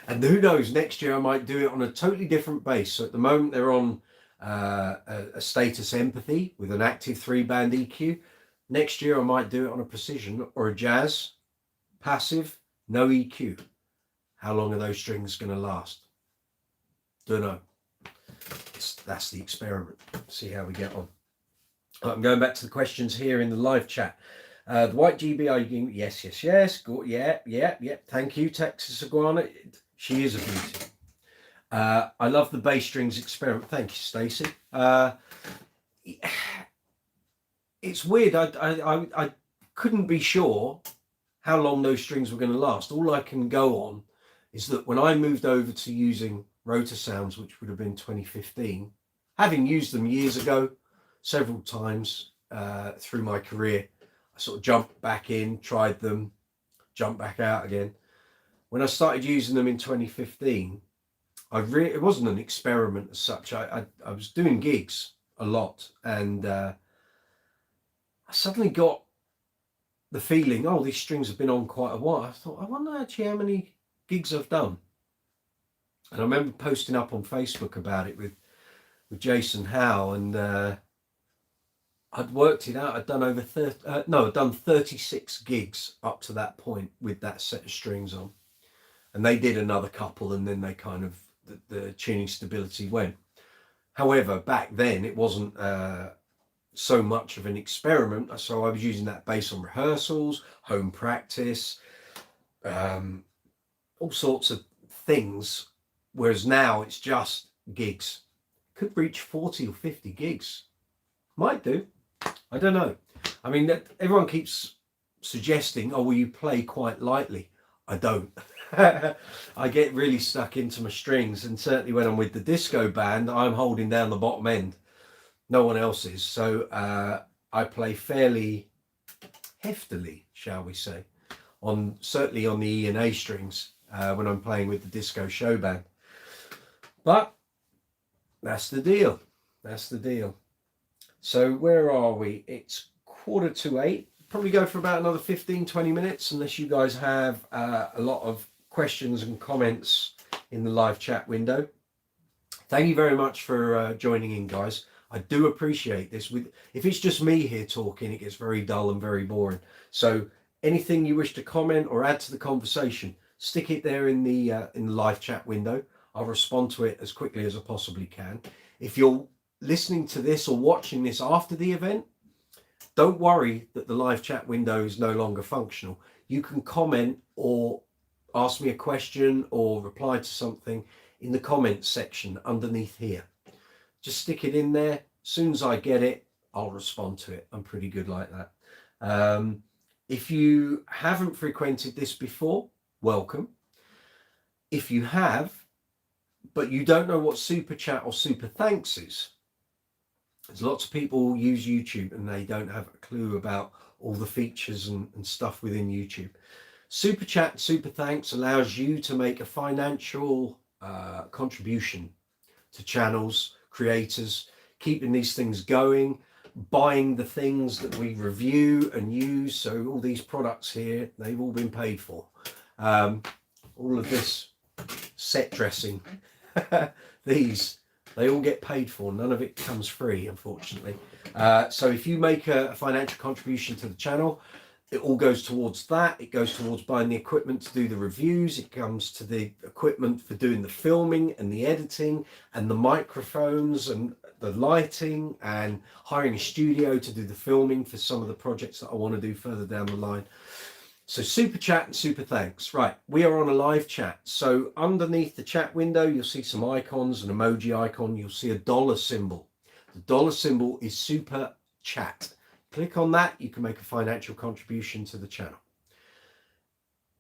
And who knows, next year I might do it on a totally different bass. So at the moment they're on a status empathy with an active 3-band EQ. Next year I might do it on a precision or a jazz, passive, no EQ. How long are those strings going to last? Don't know. That's the experiment. See how we get on. I'm going back to the questions here in the live chat. The white GBI, yes. Good, yeah. Thank you, Texas Iguana. She is a beauty. I love the bass strings experiment. Thank you, Stacey. It's weird. I couldn't be sure how long those strings were going to last. All I can go on is that when I moved over to using rotor sounds, which would have been 2015, having used them years ago several times through my career, I sort of jumped back in, tried them, jumped back out again. When I started using them in 2015, it wasn't an experiment as such. I was doing gigs a lot, and I suddenly got the feeling, oh, these strings have been on quite a while. I thought, I wonder actually how many gigs I've done. And I remember posting up on Facebook about it with Jason Howe, and I'd worked it out. I'd done I'd done 36 gigs up to that point with that set of strings on, and they did another couple, and then they kind of the tuning stability went. However, back then it wasn't so much of an experiment, so I was using that bass on rehearsals, home practice, all sorts of things. Whereas now it's just gigs. Could reach 40 or 50 gigs. Might do. I don't know. I mean, everyone keeps suggesting, oh, well, you play quite lightly. I don't. I get really stuck into my strings. And certainly when I'm with the disco band, I'm holding down the bottom end. No one else is. So I play fairly heftily, shall we say, certainly on the E and A strings when I'm playing with the disco show band. But that's the deal. That's the deal. So where are we? It's 7:45. Probably go for about another 15-20 minutes, unless you guys have a lot of questions and comments in the live chat window. Thank you very much for joining in, guys. I do appreciate this. If it's just me here talking, it gets very dull and very boring. So anything you wish to comment or add to the conversation, stick it there in the live chat window. I'll respond to it as quickly as I possibly can. If you're listening to this or watching this after the event, don't worry that the live chat window is no longer functional. You can comment or ask me a question or reply to something in the comments section underneath here. Just stick it in there. As soon as I get it, I'll respond to it. I'm pretty good like that. If you haven't frequented this before, welcome. If you have, but you don't know what super chat or super thanks is, there's lots of people who use YouTube and they don't have a clue about all the features and stuff within YouTube. Super chat, super thanks allows you to make a financial contribution to channels, creators, keeping these things going, buying the things that we review and use. So all these products here, they've all been paid for. All of this set dressing, they all get paid for. None of it comes free, unfortunately. So if you make a financial contribution to the channel, it all goes towards that. It goes towards buying the equipment to do the reviews. It comes to the equipment for doing the filming and the editing and the microphones and the lighting and hiring a studio to do the filming for some of the projects that I want to do further down the line. So super chat and super thanks. Right, we are on a live chat. So underneath the chat window, you'll see some icons, an emoji icon. You'll see a dollar symbol. The dollar symbol is super chat. Click on that, you can make a financial contribution to the channel.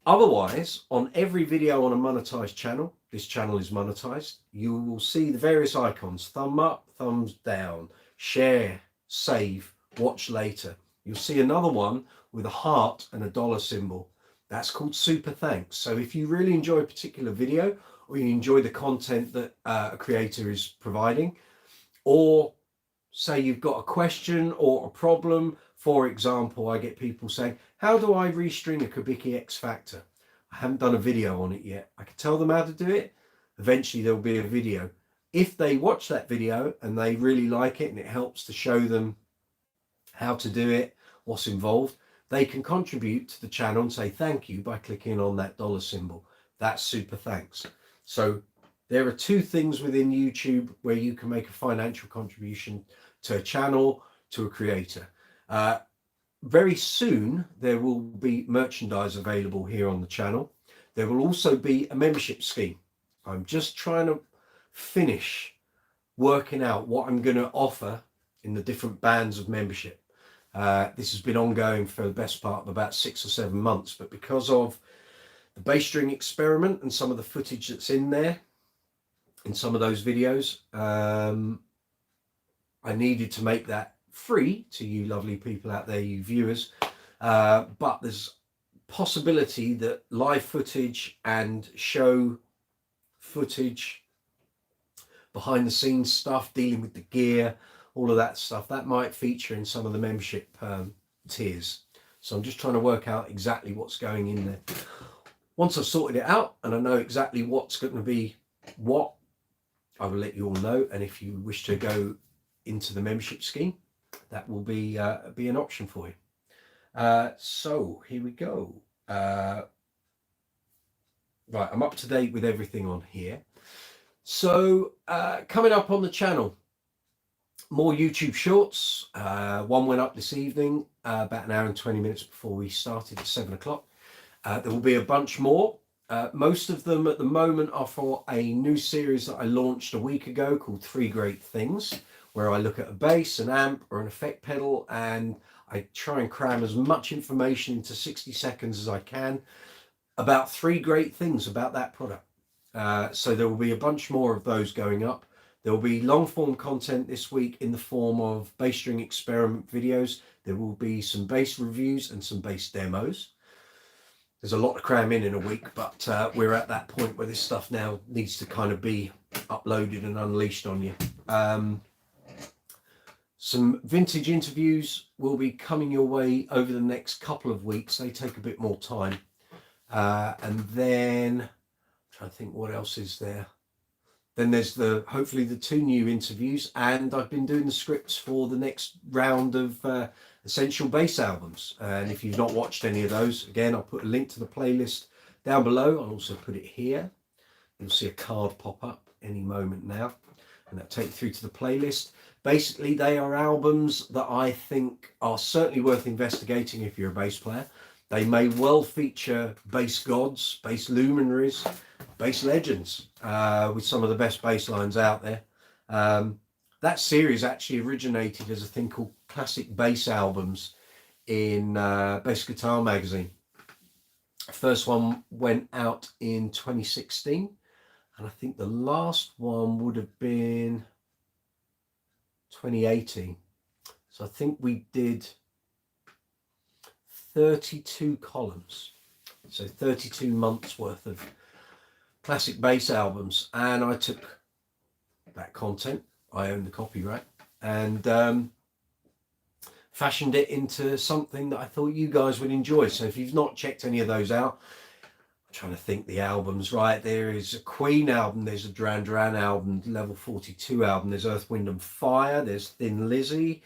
Otherwise, on every video on a monetized channel, this channel is monetized, you will see the various icons: thumb up, thumbs down, share, save, watch later. You'll see another one with a heart and a dollar symbol. That's called super thanks. So if you really enjoy a particular video, or you enjoy the content that a creator is providing, or say you've got a question or a problem. For example, I get people saying, how do I restring a Kubicki X Factor? I haven't done a video on it yet. I can tell them how to do it. Eventually there'll be a video. If they watch that video and they really like it and it helps to show them how to do it, what's involved, they can contribute to the channel and say thank you by clicking on that dollar symbol. That's super thanks. So there are two things within YouTube where you can make a financial contribution to a channel, to a creator. Very soon there will be merchandise available here on the channel. There will also be a membership scheme. I'm just trying to finish working out what I'm going to offer in the different bands of membership. This has been ongoing for the best part of about 6 or 7 months, but because of the bass string experiment and some of the footage that's in there, in some of those videos, I needed to make that free to you lovely people out there, you viewers, but there's possibility that live footage and show footage, behind the scenes stuff, dealing with the gear, all of that stuff, that might feature in some of the membership tiers. So I'm just trying to work out exactly what's going in there. Once I've sorted it out and I know exactly what's going to be what, I will let you all know. And if you wish to go into the membership scheme, that will be an option for you. So here we go. Right, I'm up to date with everything on here. So coming up on the channel, more YouTube shorts. One went up this evening, about an hour and 20 minutes before we started at 7 o'clock. There will be a bunch more. Most of them at the moment are for a new series that I launched a week ago called 3 Great Things, where I look at a bass, an amp or an effect pedal, and I try and cram as much information into 60 seconds as I can about 3 great things about that product. So there will be a bunch more of those going up. There will be long form content this week in the form of bass string experiment videos. There will be some bass reviews and some bass demos. There's a lot to cram in a week, but we're at that point where this stuff now needs to kind of be uploaded and unleashed on you. Some vintage interviews will be coming your way over the next couple of weeks. They take a bit more time. And then, I'm trying to think what else is there. Then there's hopefully the 2 new interviews, and I've been doing the scripts for the next round of Essential Bass albums. And if you've not watched any of those, again, I'll put a link to the playlist down below. I'll also put it here. You'll see a card pop up any moment now, and that'll take you through to the playlist. Basically, they are albums that I think are certainly worth investigating if you're a bass player. They may well feature bass gods, bass luminaries, bass legends, with some of the best bass lines out there. That series actually originated as a thing called Classic Bass Albums in Bass Guitar magazine. First one went out in 2016, and I think the last one would have been 2018. So I think we did 32 columns, so 32 months worth of classic bass albums, and I took that content, I own the copyright, and fashioned it into something that I thought you guys would enjoy. So if you've not checked any of those out, I'm trying to think the albums, right? There is a Queen album, there's a Duran Duran album, Level 42 album, there's Earth, Wind and Fire, there's Thin Lizzy,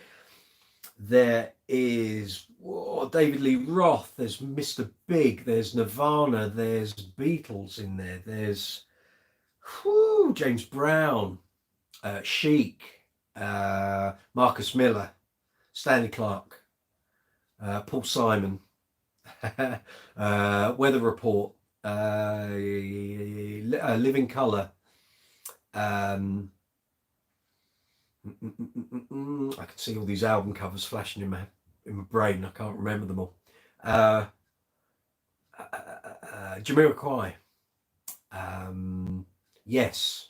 there is David Lee Roth, there's Mr. Big, there's Nirvana, there's Beatles in there, there's James Brown, Chic, Marcus Miller, Stanley Clarke, Paul Simon, Weather Report, Living Colour. I can see all these album covers flashing in my brain. I can't remember them all. Jamiroquai. Yes.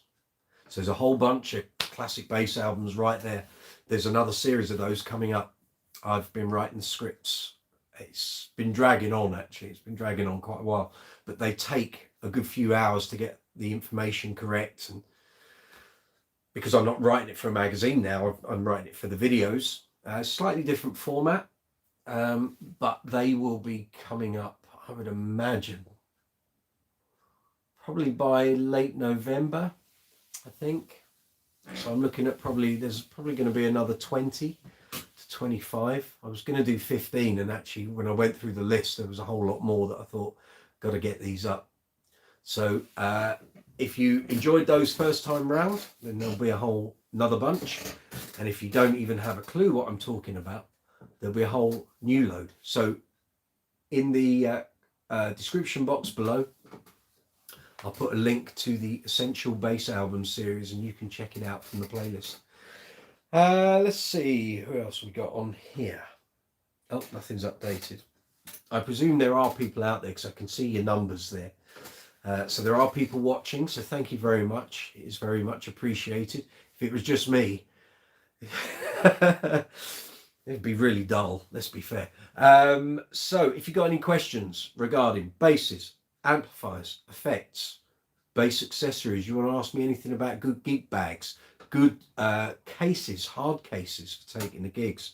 So there's a whole bunch of classic bass albums right there. There's another series of those coming up. I've been writing scripts. It's been dragging on, actually. It's been dragging on quite a while. But they take a good few hours to get the information correct. And because I'm not writing it for a magazine now, I'm writing it for the videos. Slightly different format. But they will be coming up, I would imagine, probably by late November, I think. So I'm looking at there's probably going to be another 20 to 25. I was going to do 15, and actually when I went through the list, there was a whole lot more that I thought, got to get these up. So if you enjoyed those first time round, then there'll be another bunch. And if you don't even have a clue what I'm talking about, there'll be a whole new load. So in the description box below, I'll put a link to the Essential Bass Album series, and you can check it out from the playlist. Let's see, who else we got on here? Oh, nothing's updated. I presume there are people out there because I can see your numbers there. So there are people watching, so thank you very much. It is very much appreciated. If it was just me, it'd be really dull, let's be fair. So if you've got any questions regarding basses, amplifiers, effects, bass accessories, you want to ask me anything about good gig bags, good cases, hard cases for taking the gigs,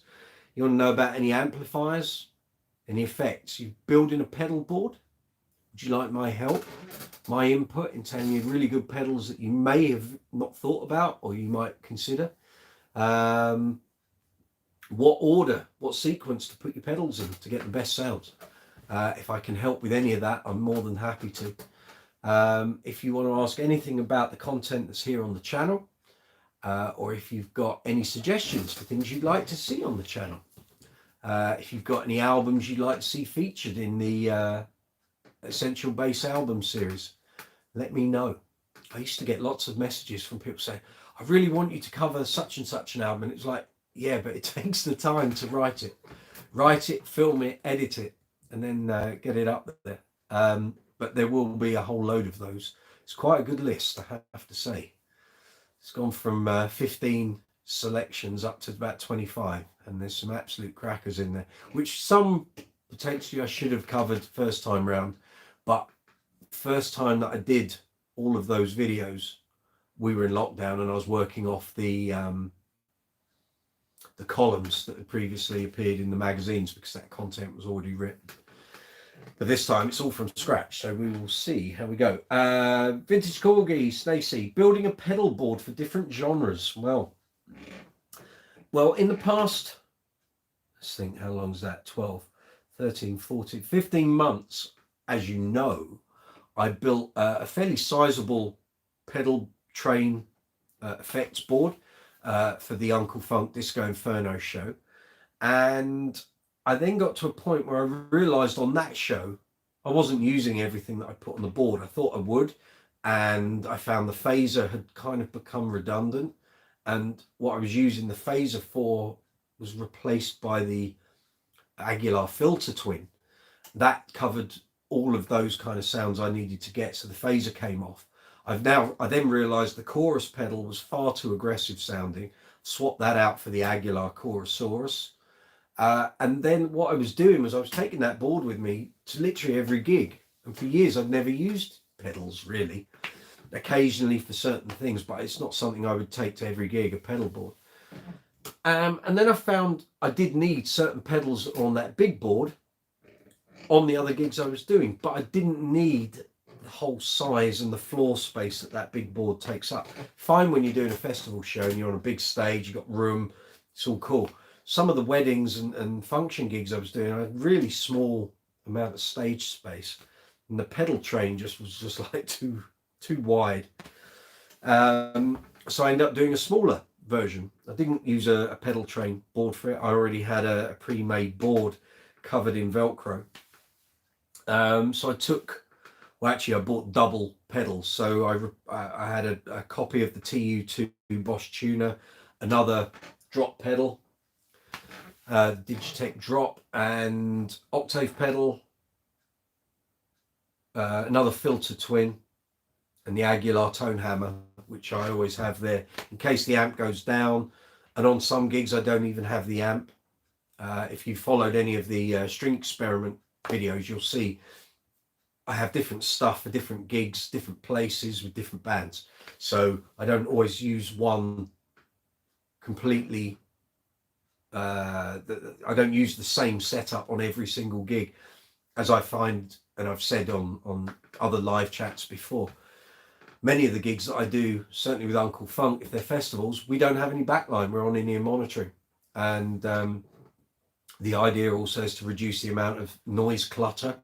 you want to know about any amplifiers, any effects, you're building a pedal board, would you like my help, my input in telling you really good pedals that you may have not thought about or you might consider, what order, what sequence to put your pedals in to get the best sounds. If I can help with any of that, I'm more than happy to. If you want to ask anything about the content that's here on the channel, or if you've got any suggestions for things you'd like to see on the channel, if you've got any albums you'd like to see featured in the Essential Bass Album series, let me know. I used to get lots of messages from people saying, I really want you to cover such and such an album. And it's like, yeah, but it takes the time to write it, film it, edit it, and then get it up there. But there will be a whole load of those. It's quite a good list, I have to say. It's gone from 15 selections up to about 25, and there's some absolute crackers in there, which some potentially I should have covered first time round, but first time that I did all of those videos, we were in lockdown and I was working off the columns that had previously appeared in the magazines because that content was already written. But this time it's all from scratch, so we will see how we go. Vintage Corgi, Stacey, building a pedal board for different genres. Well, in the past, let's think, how long is that? 12, 13, 14, 15 months, as you know, I built a fairly sizable pedal train effects board for the Uncle Funk Disco Inferno show. And I then got to a point where I realized on that show, I wasn't using everything that I put on the board. I thought I would. And I found the phaser had kind of become redundant. And what I was using the phaser for was replaced by the Aguilar filter twin. That covered all of those kind of sounds I needed to get. So the phaser came off. I then realized the chorus pedal was far too aggressive sounding. Swapped that out for the Aguilar Chorusaurus. And then what I was doing was I was taking that board with me to literally every gig. And for years, I'd never used pedals really, occasionally for certain things, but it's not something I would take to every gig, a pedal board. And then I found I did need certain pedals on that big board on the other gigs I was doing, but I didn't need the whole size and the floor space that that big board takes up. Fine when you're doing a festival show and you're on a big stage, you've got room, it's all cool. Some of the weddings and function gigs I was doing, I had really small amount of stage space, and the pedal train was just like too wide. So I ended up doing a smaller version. I didn't use a pedal train board for it. I already had a pre-made board covered in Velcro. So I took, well, actually I bought double pedals. So I had a copy of the TU2 Bosch tuner, another drop pedal, Digitech drop, and octave pedal, another filter twin, and the Aguilar tone hammer, which I always have there in case the amp goes down. And on some gigs I don't even have the amp. If you followed any of the string experiment videos, you'll see I have different stuff for different gigs, different places with different bands. So I don't always use one completely. I don't use the same setup on every single gig, as I find, and I've said on other live chats before. Many of the gigs that I do, certainly with Uncle Funk, if they're festivals, we don't have any backline. We're on in-ear monitoring, and the idea also is to reduce the amount of noise clutter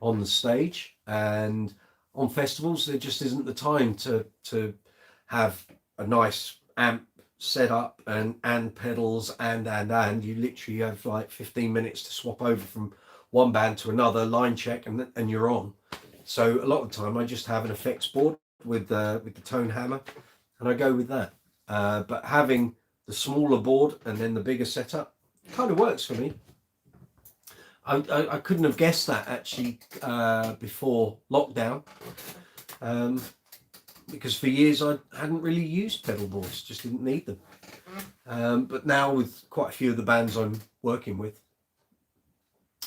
on the stage. And on festivals, there just isn't the time to have a nice amp set up and pedals and you literally have like 15 minutes to swap over from one band to another, line check, and you're on. So a lot of the time I just have an effects board with the tone hammer, and I go with that. But having the smaller board and then the bigger setup kind of works for me. I couldn't have guessed that actually before lockdown, because for years I hadn't really used pedal boards, just didn't need them. But now with quite a few of the bands I'm working with,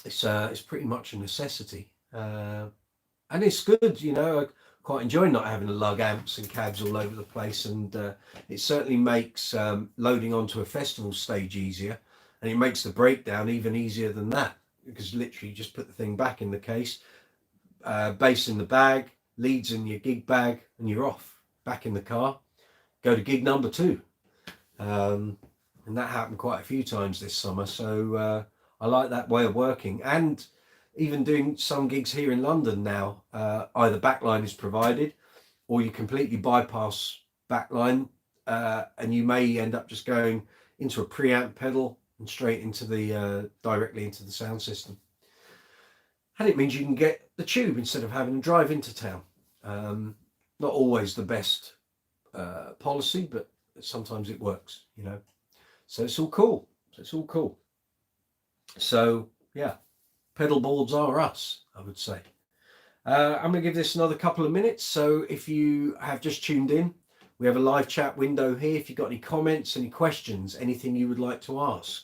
it's pretty much a necessity, and it's good. You know, I quite enjoy not having to lug amps and cabs all over the place, and it certainly makes loading onto a festival stage easier, and it makes the breakdown even easier than that, because literally you just put the thing back in the case, bass in the bag, leads in your gig bag, and you're off, back in the car, go to gig number 2. And that happened quite a few times this summer, so I like that way of working. And even doing some gigs here in London now, either backline is provided, or you completely bypass backline, and you may end up just going into a preamp pedal and straight into the directly into the sound system. And it means you can get the tube instead of having to drive into town. Not always the best policy, but sometimes it works, you know. So it's all cool. So yeah, pedal boards are us, I would say. I'm going to give this another couple of minutes. So if you have just tuned in, we have a live chat window here. If you've got any comments, any questions, anything you would like to ask,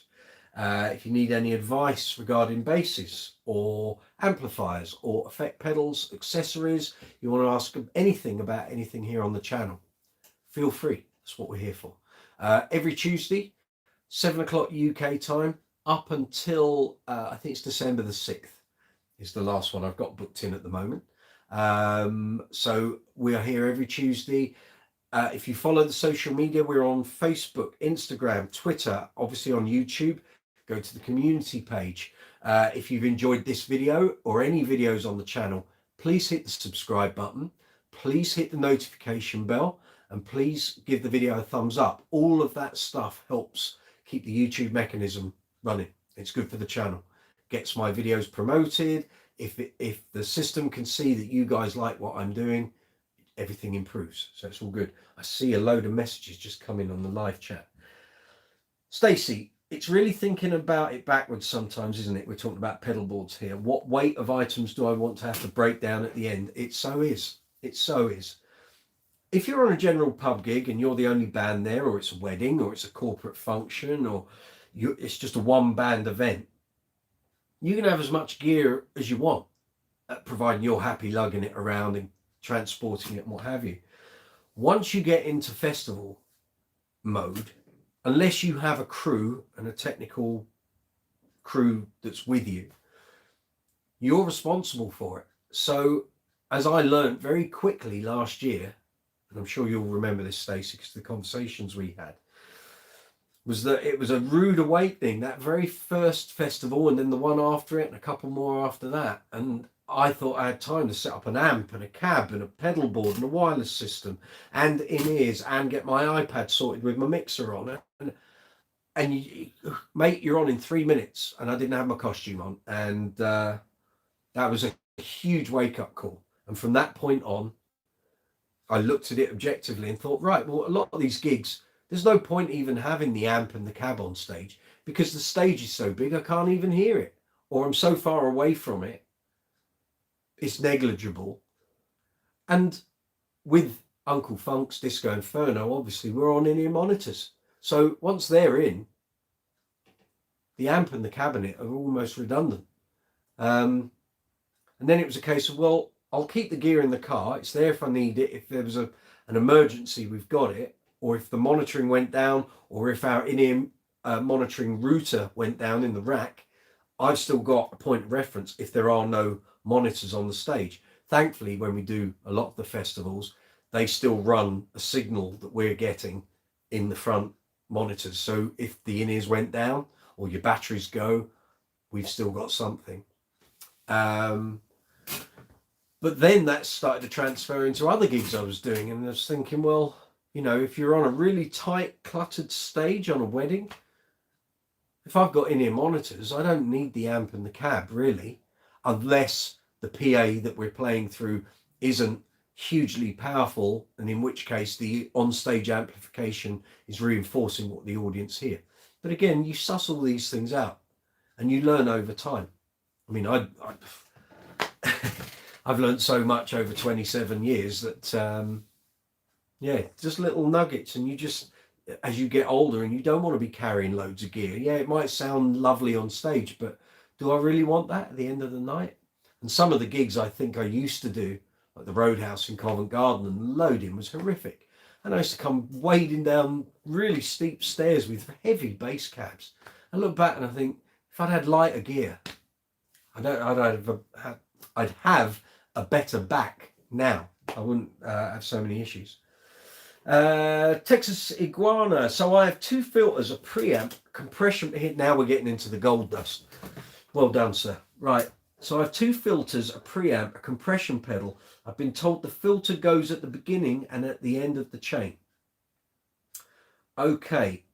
if you need any advice regarding basses or amplifiers or effect pedals, accessories, you want to ask anything about anything here on the channel, feel free. That's what we're here for. Every Tuesday, 7 o'clock UK time, up until I think it's December the 6th is the last one I've got booked in at the moment. So we are here every Tuesday. If you follow the social media, we're on Facebook, Instagram, Twitter, obviously on YouTube. Go to the community page. If you've enjoyed this video or any videos on the channel, please hit the subscribe button. Please hit the notification bell, and please give the video a thumbs up. All of that stuff helps keep the YouTube mechanism running. It's good for the channel. Gets my videos promoted. If the system can see that you guys like what I'm doing, everything improves. So it's all good. I see a load of messages just come in on the live chat. Stacy, it's really thinking about it backwards sometimes, isn't it? We're talking about pedal boards here. What weight of items do I want to have to break down at the end? It so is. If you're on a general pub gig and you're the only band there, or it's a wedding, or it's a corporate function, or it's just a one band event, you can have as much gear as you want, providing you're happy lugging it around and transporting it and what have you. Once you get into festival mode, unless you have a crew and a technical crew that's with you, you're responsible for it. So as I learned very quickly last year, and I'm sure you'll remember this, Stacey, because the conversations we had, was that it was a rude awakening, that very first festival, and then the one after it, and a couple more after that. And I thought I had time to set up an amp and a cab and a pedal board and a wireless system and in-ears and get my iPad sorted with my mixer on. And you, mate, you're on in 3 minutes, and I didn't have my costume on. And that was a huge wake-up call. And from that point on, I looked at it objectively and thought, right, well, a lot of these gigs, there's no point even having the amp and the cab on stage because the stage is so big I can't even hear it, or I'm so far away from it, it's negligible. And with Uncle Funk's Disco Inferno, obviously we're on in-ear monitors. So once they're in, the amp and the cabinet are almost redundant. And then it was a case of, well, I'll keep the gear in the car. It's there if I need it. If there was an emergency, we've got it. Or if the monitoring went down, or if our in-ear monitoring router went down in the rack, I've still got a point of reference if there are no monitors on the stage. Thankfully, when we do a lot of the festivals, they still run a signal that we're getting in the front monitors. So if the in-ears went down or your batteries go, we've still got something. But then that started to transfer into other gigs I was doing, and I was thinking, well, you know, if you're on a really tight, cluttered stage on a wedding, if I've got in-ear monitors, I don't need the amp and the cab, really, unless the PA that we're playing through isn't hugely powerful, and in which case the on-stage amplification is reinforcing what the audience hear. But again, you suss all these things out, and you learn over time. I mean, I've learned so much over 27 years that, yeah, just little nuggets. And you just, as you get older and you don't want to be carrying loads of gear. Yeah, it might sound lovely on stage, but do I really want that at the end of the night? And some of the gigs I think I used to do, like the Roadhouse in Covent Garden, and the loading was horrific. And I used to come wading down really steep stairs with heavy bass cabs. I look back and I think, if I'd had lighter gear, I'd have a better back now. I wouldn't have so many issues. Texas Iguana. So I have 2 filters, a preamp, compression. Here, now we're getting into the gold dust. Well done, sir. Right. So I have 2 filters, a preamp, a compression pedal. I've been told the filter goes at the beginning and at the end of the chain. Okay.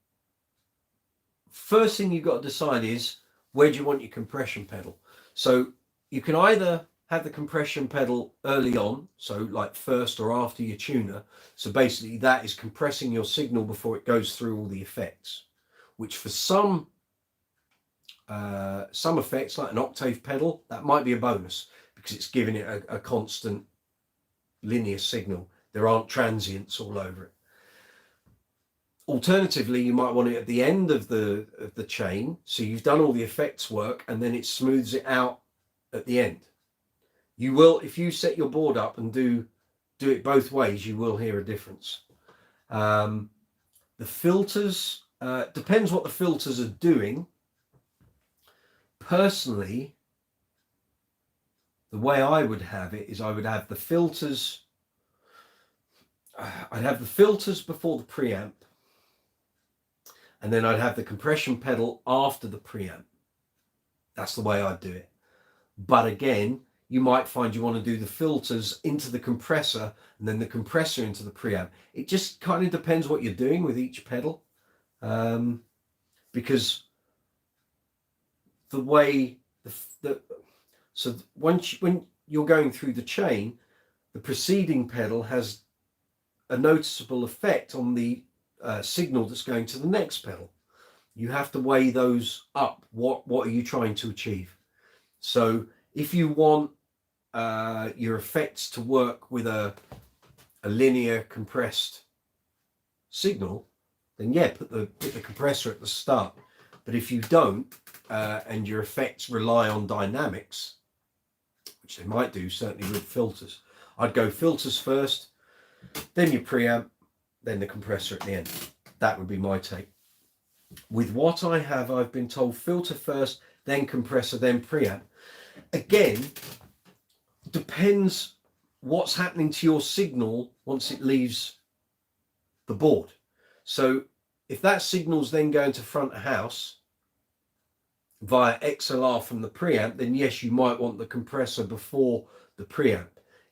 First thing you've got to decide is, where do you want your compression pedal? So you can either have the compression pedal early on, so like first or after your tuner. So basically that is compressing your signal before it goes through all the effects, which for some effects, like an octave pedal, that might be a bonus because it's giving it a constant linear signal. There aren't transients all over it. Alternatively, you might want it at the end of the chain, so you've done all the effects work and then it smooths it out at the end. You will, if you set your board up and do it both ways, you will hear a difference. The filters, depends what the filters are doing. Personally, the way I would have it is I would have the filters, I'd have the filters before the preamp, and then I'd have the compression pedal after the preamp. That's the way I'd do it. But again, you might find you want to do the filters into the compressor and then the compressor into the preamp. It just kind of depends what you're doing with each pedal. Because the way, so when you're going through the chain, the preceding pedal has a noticeable effect on the signal that's going to the next pedal. You have to weigh those up. What are you trying to achieve? So if you want your effects to work with a linear compressed signal, then yeah, put the compressor at the start. But if you don't, and your effects rely on dynamics, which they might do, certainly with filters, I'd go filters first, then your preamp, then the compressor at the end. That would be my take. With what I have, I've been told filter first, then compressor, then preamp. Again, depends what's happening to your signal once it leaves the board. So if that signal's then going to front of house via XLR from the preamp, then yes, you might want the compressor before the preamp.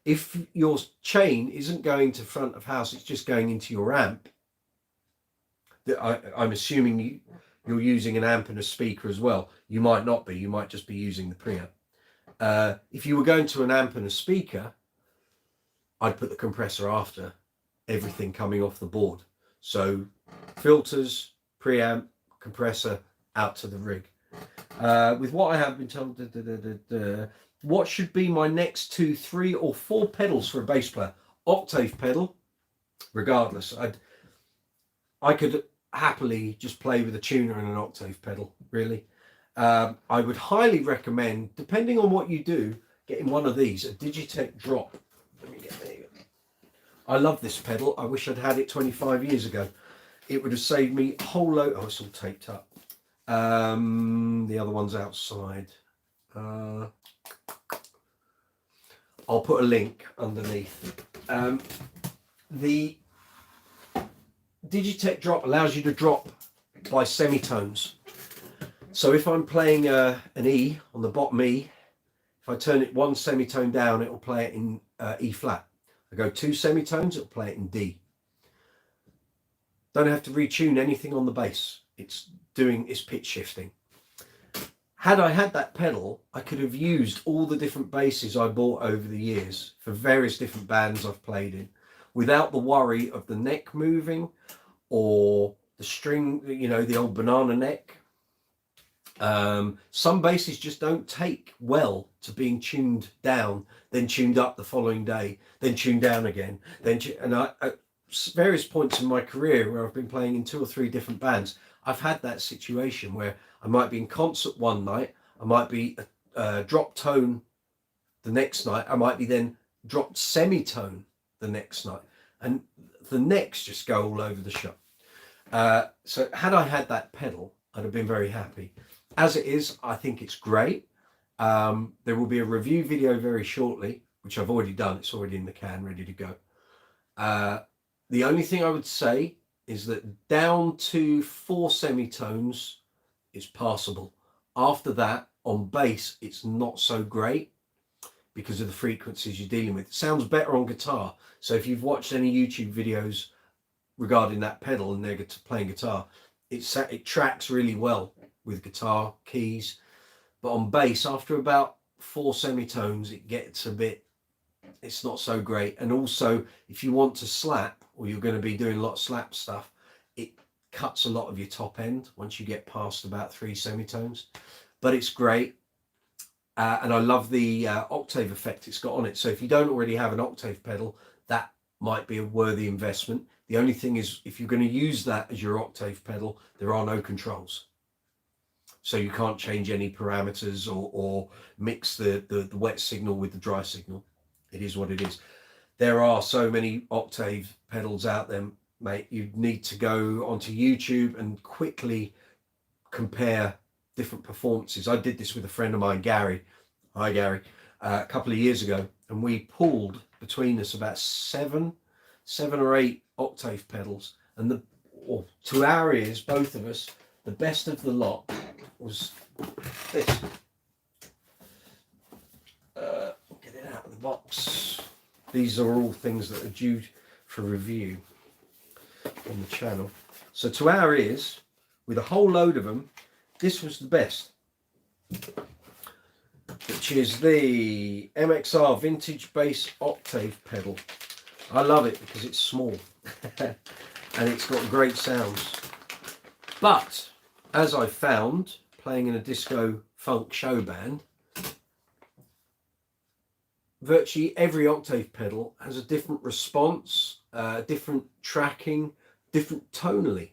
If your chain isn't going to front of house, it's just going into your amp, I'm assuming you're using an amp and a speaker as well. You might not be, you might just be using the preamp. If you were going to an amp and a speaker, I'd put the compressor after everything coming off the board. So filters, preamp, compressor, out to the rig. With what I have been told, what should be my next 2, 3 or 4 pedals for a bass player? Octave pedal, regardless. I could happily just play with a tuner and an octave pedal, really. I would highly recommend, depending on what you do, getting one of these, a Digitech Drop. Let me get there. I love this pedal. I wish I'd had it 25 years ago. It would have saved me a whole load. Oh, it's all taped up. The other one's outside. I'll put a link underneath. The Digitech Drop allows you to drop by semitones. So if I'm playing an E on the bottom E, if I turn it 1 semitone down, it will play it in E flat. I go 2 semitones, it'll play it in D. Don't have to retune anything on the bass. It's pitch shifting. Had I had that pedal, I could have used all the different basses I bought over the years for various different bands I've played in without the worry of the neck moving or the string, you know, the old banana neck. Some basses just don't take well to being tuned down, then tuned up the following day, then tuned down again. And at various points in my career where I've been playing in 2 or 3 different bands, I've had that situation where I might be in concert one night, I might be drop tone the next night, I might be then dropped semitone the next night, and the necks just go all over the shop. So had I had that pedal, I'd have been very happy. As it is, I think it's great. There will be a review video very shortly, which I've already done. It's already in the can, ready to go. The only thing I would say is that down to 4 semitones is passable. After that, on bass, it's not so great because of the frequencies you're dealing with. It sounds better on guitar. So if you've watched any YouTube videos regarding that pedal and they're playing guitar, it tracks really well with guitar keys. But on bass, after about 4 semitones, it gets a bit, it's not so great. And also, if you want to slap, or you're going to be doing a lot of slap stuff, it cuts a lot of your top end once you get past about 3 semitones. But it's great. And I love the octave effect it's got on it. So if you don't already have an octave pedal, that might be a worthy investment. The only thing is, if you're going to use that as your octave pedal, there are no controls. So you can't change any parameters or mix the wet signal with the dry signal. It is what it is. There are so many octave pedals out there, mate. You need to go onto YouTube and quickly compare different performances. I did this with a friend of mine, Gary. Hi, Gary. A couple of years ago, and we pulled between us about seven or 8 octave pedals, and to our ears, both of us, the best of the lot was this. Get it out of the box. These are all things that are due for review on the channel. So to our ears, with a whole load of them, this was the best, which is the MXR Vintage Bass Octave pedal. I love it because it's small and it's got great sounds. But as I found playing in a disco funk show band, virtually every octave pedal has a different response, different tracking, different tonally.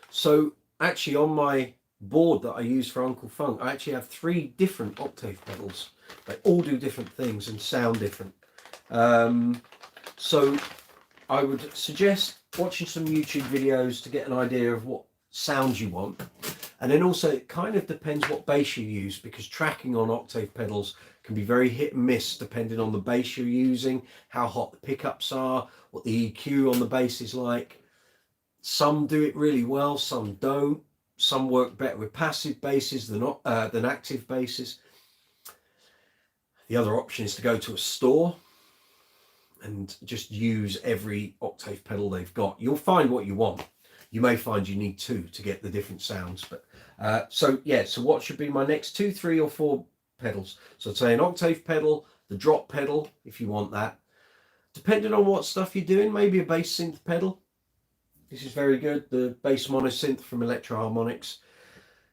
So actually on my board that I use for Uncle Funk, I actually have 3 different octave pedals. They all do different things and sound different. So I would suggest watching some YouTube videos to get an idea of what sounds you want. And then also it kind of depends what bass you use, because tracking on octave pedals can be very hit and miss depending on the bass you're using, how hot the pickups are, what the EQ on the bass is like. Some do it really well, some don't. Some work better with passive basses than active basses. The other option is to go to a store and just use every octave pedal they've got. You'll find what you want. You may find you need two to get the different sounds. But so what should be my next 2, 3 or 4 pedals? So I'd say an octave pedal, the drop pedal if you want that. Depending on what stuff you're doing, maybe a bass synth pedal. This is very good, the bass monosynth from Electro Harmonics.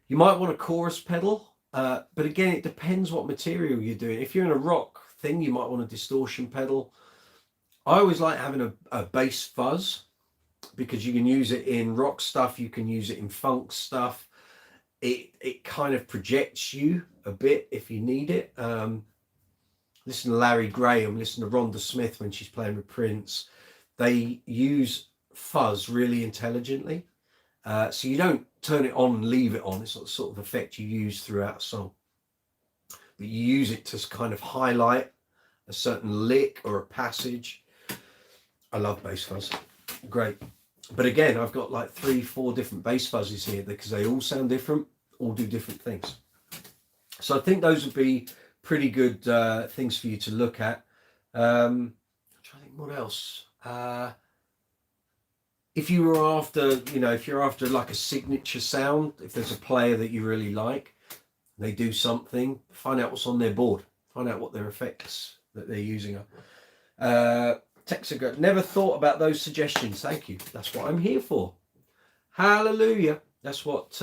You might want a chorus pedal, but again, it depends what material you're doing. If you're in a rock thing, you might want a distortion pedal. I always like having a bass fuzz, because you can use it in rock stuff, you can use it in funk stuff. It kind of projects you a bit if you need it. Listen to Larry Graham, listen to Rhonda Smith when she's playing with Prince. They use fuzz really intelligently. So you don't turn it on and leave it on. It's not the sort of effect you use throughout a song. But you use it to kind of highlight a certain lick or a passage. I love bass fuzz. Great. But again, I've got like 3, 4 different bass fuzzes here because they all sound different, all do different things. So I think those would be pretty good things for you to look at. I'm trying to think what else. If you were after, if you're after like a signature sound, if there's a player that you really like, they do something, find out what's on their board, find out what their effects that they're using are. Texago, never thought about those suggestions. Thank you. That's what I'm here for. Hallelujah. That's what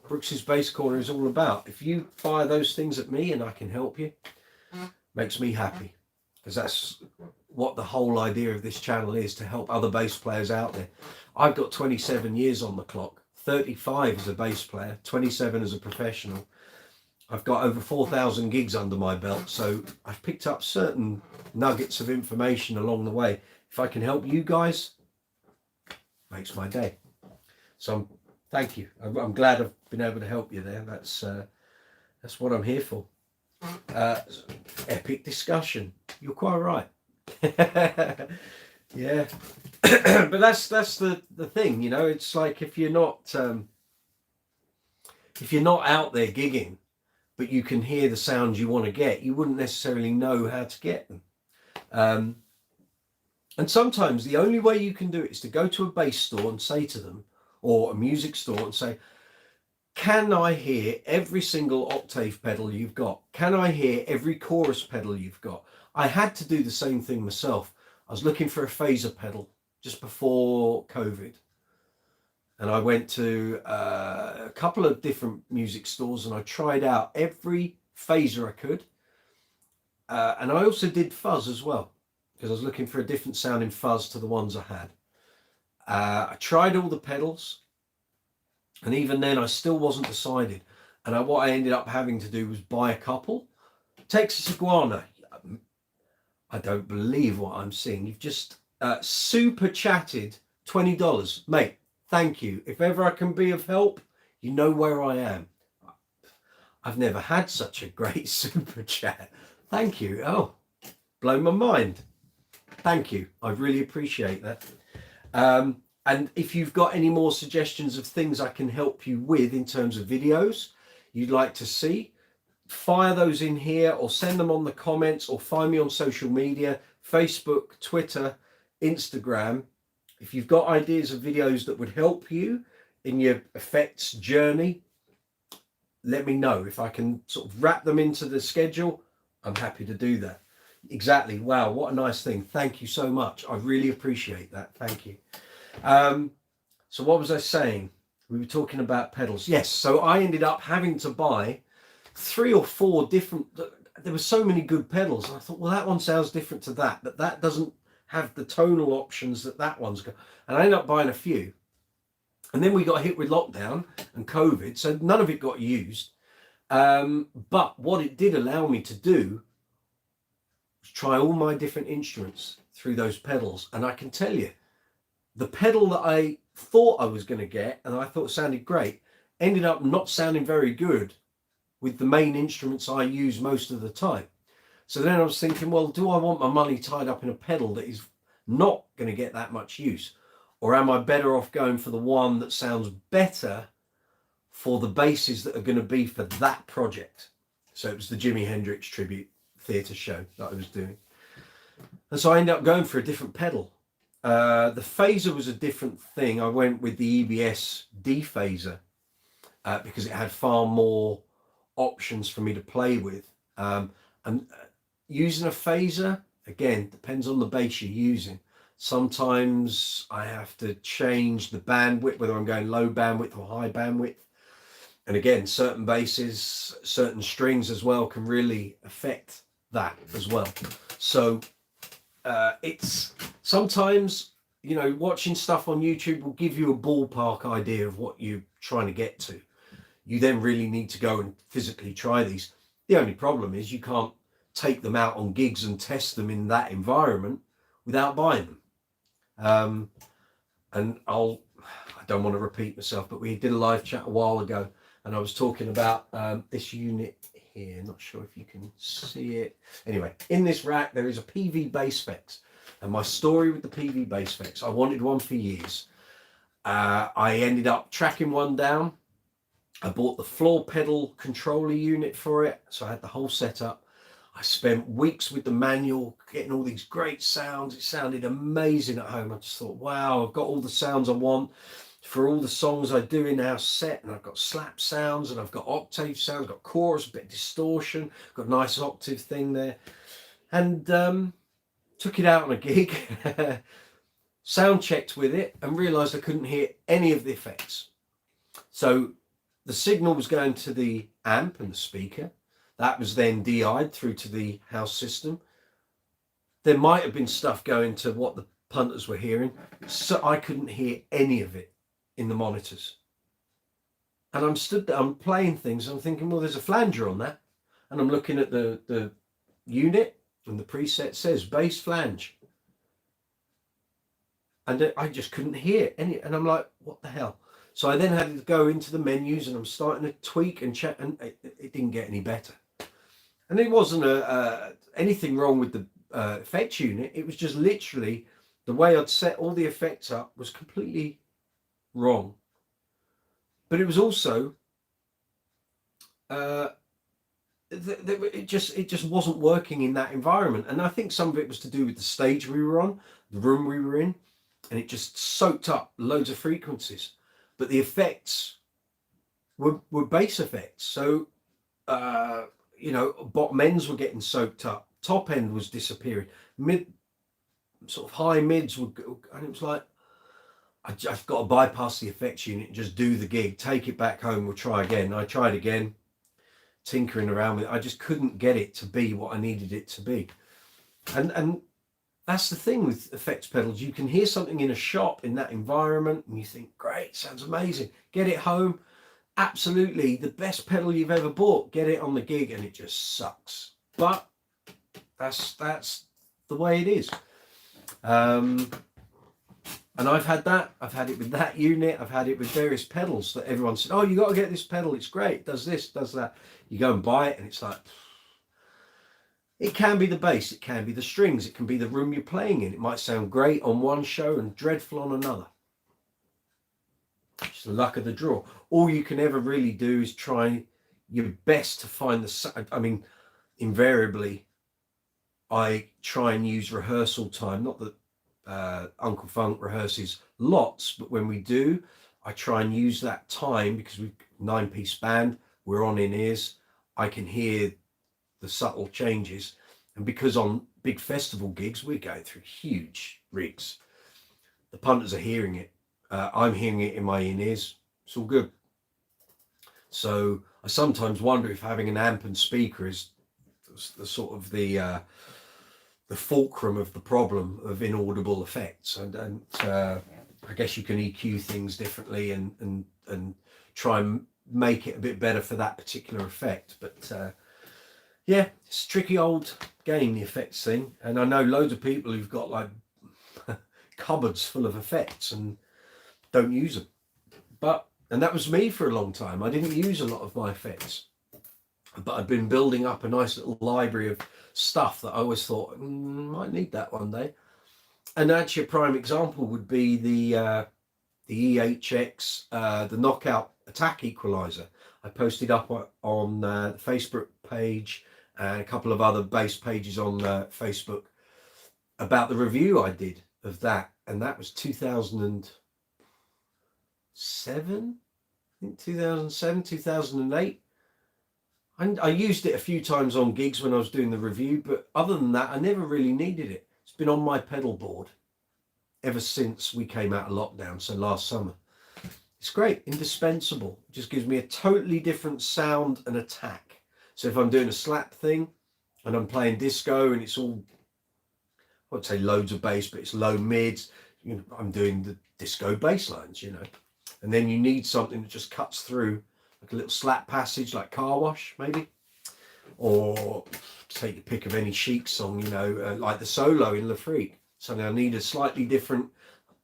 Brooks's Bass Corner is all about. If you fire those things at me and I can help you, makes me happy, because that's what the whole idea of this channel is, to help other bass players out there. I've got 27 years on the clock, 35 as a bass player, 27 as a professional. I've got over 4,000 gigs under my belt, so I've picked up certain nuggets of information along the way. If I can help you guys, makes my day. So thank you. I'm glad I've been able to help you there. That's what I'm here for. Epic discussion. You're quite right. Yeah. But that's the thing, it's like if you're not out there gigging, but you can hear the sounds you want to get, you wouldn't necessarily know how to get them. And sometimes the only way you can do it is to go to a bass store and say to them, or a music store, and say, can I hear every single octave pedal you've got? Can I hear every chorus pedal you've got? I had to do the same thing myself. I was looking for a phaser pedal just before COVID. And I went to a couple of different music stores and I tried out every phaser I could. And I also did fuzz as well, because I was looking for a different sound in fuzz to the ones I had. I tried all the pedals, and even then I still wasn't decided. And what I ended up having to do was buy a couple. Texas Iguana. I don't believe what I'm seeing. You've just super chatted $20. Mate, thank you. If ever I can be of help, you know where I am. I've never had such a great super chat. Thank you. Oh, blown my mind. Thank you. I really appreciate that. And if you've got any more suggestions of things I can help you with in terms of videos you'd like to see, fire those in here or send them on the comments, or find me on social media, Facebook, Twitter, Instagram. If you've got ideas of videos that would help you in your effects journey, let me know. If I can sort of wrap them into the schedule, I'm happy to do that. Exactly. Wow, what a nice thing. Thank you so much. I really appreciate that. Thank you. So what was I saying? We were talking about pedals. Yes, so I ended up having to buy 3 or 4 different, there were so many good pedals, and I thought, well, that one sounds different to that, but that doesn't have the tonal options that one's got. And I ended up buying a few. And then we got hit with lockdown and COVID, so none of it got used. But what it did allow me to do, try all my different instruments through those pedals, and I can tell you, the pedal that I thought I was going to get and I thought sounded great ended up not sounding very good with the main instruments I use most of the time. So then I was thinking, well, do I want my money tied up in a pedal that is not going to get that much use? Or am I better off going for the one that sounds better for the basses that are going to be for that project? So it was the Jimi Hendrix tribute theatre show that I was doing. And so I ended up going for a different pedal. The phaser was a different thing. I went with the EBS DPhaser because it had far more options for me to play with. And using a phaser, again, depends on the bass you're using. Sometimes I have to change the bandwidth, whether I'm going low bandwidth or high bandwidth. And again, certain basses, certain strings as well can really affect that as well. So it's sometimes, you know, watching stuff on YouTube will give you a ballpark idea of what you're trying to get to. You then really need to go and physically try these. The only problem is you can't take them out on gigs and test them in that environment without buying them. And I don't want to repeat myself, but we did a live chat a while ago and I was talking about this unit here. Not sure if you can see it. Anyway, in this rack there is a PV bass Vex, and my story with the PV bass Vex, I wanted one for years. I ended up tracking one down. I bought the floor pedal controller unit for it, so I had the whole setup. I spent weeks with the manual getting all these great sounds. It sounded amazing at home. I just thought, wow, I've got all the sounds I want for all the songs I do in our set, and I've got slap sounds and I've got octave sounds, I've got chorus, a bit of distortion, got a nice octave thing there. And took it out on a gig, sound checked with it and realized I couldn't hear any of the effects. So the signal was going to the amp and the speaker. That was then DI'd through to the house system. There might have been stuff going to what the punters were hearing, so I couldn't hear any of it in the monitors. And I'm stood there, I'm playing things, I'm thinking, well, there's a flanger on that. And I'm looking at the unit, and the preset says bass flange. And I just couldn't hear any, and I'm like, what the hell? So I then had to go into the menus and I'm starting to tweak and check, and it didn't get any better. And it wasn't anything wrong with the effects unit. It was just literally the way I'd set all the effects up was completely wrong. But it was also it just wasn't working in that environment. And I think some of it was to do with the stage we were on, the room we were in, and it just soaked up loads of frequencies. But the effects were bass effects. So, you know, bottom ends were getting soaked up. Top end was disappearing. Sort of high mids would go, and it was like, I've got to bypass the effects unit and just do the gig, take it back home, we'll try again. I tried again, tinkering around with it. I just couldn't get it to be what I needed it to be. And that's the thing with effects pedals. You can hear something in a shop in that environment and you think, great, sounds amazing. Get it home, absolutely the best pedal you've ever bought. Get it on the gig and it just sucks. But that's the way it is. And I've had that. I've had it with that unit. I've had it with various pedals that everyone said, oh, you got to get this pedal. It's great. It does this, does that. You go and buy it and it's like, it can be the bass, it can be the strings, it can be the room you're playing in. It might sound great on one show and dreadful on another. It's the luck of the draw. All you can ever really do is try your best to find the, I mean, invariably, I try and use rehearsal time. Not that Uncle Funk rehearses lots, but when we do, I try and use that time because we've 9-piece band, we're on in-ears, I can hear the subtle changes. And because on big festival gigs, we're going through huge rigs, the punters are hearing it. I'm hearing it in my in-ears. It's all good. So I sometimes wonder if having an amp and speaker is the sort of the fulcrum of the problem of inaudible effects. And I guess you can EQ things differently and try and make it a bit better for that particular effect. But yeah, it's a tricky old game, the effects thing. And I know loads of people who've got like cupboards full of effects and don't use them. And that was me for a long time. I didn't use a lot of my effects, but I'd been building up a nice little library of stuff that I always thought, might need that one day. And actually a prime example would be the EHX, the Knockout Attack Equalizer. I posted up on the Facebook page and a couple of other bass pages on Facebook about the review I did of that. And that was 2007, I think 2007, 2008. And I used it a few times on gigs when I was doing the review, but other than that, I never really needed it. It's been on my pedal board ever since we came out of lockdown, so last summer. It's great, indispensable. It just gives me a totally different sound and attack. So if I'm doing a slap thing and I'm playing disco and it's all, I would say loads of bass, but it's low mids, you know, I'm doing the disco bass lines, you know. And then you need something that just cuts through, like a little slap passage, like Car Wash, maybe. Or take your pick of any Chic song, you know, like the solo in Le Freak. So I need a slightly different,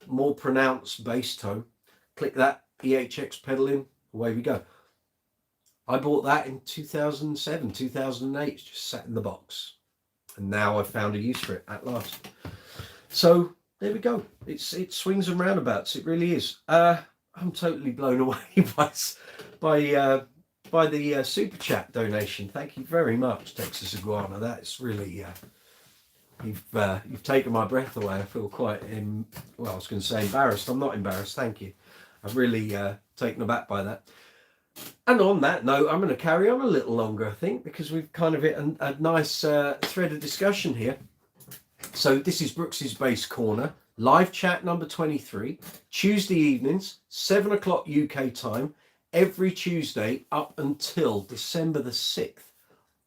more pronounced bass tone. Click that EHX pedal in, away we go. I bought that in 2007, 2008, it's just sat in the box. And now I've found a use for it at last. So there we go. It swings and roundabouts, it really is. I'm totally blown away by the super chat donation. Thank you very much, Texas Iguana. That's really you've taken my breath away. I feel quite well, I was going to say embarrassed. I'm not embarrassed. Thank you. I'm really taken aback by that. And on that note, I'm going to carry on a little longer, I think, because we've kind of hit a nice thread of discussion here. So this is Brooks's Bass Corner, live chat number 23, Tuesday evenings, 7 o'clock UK time, every Tuesday up until December the 6th.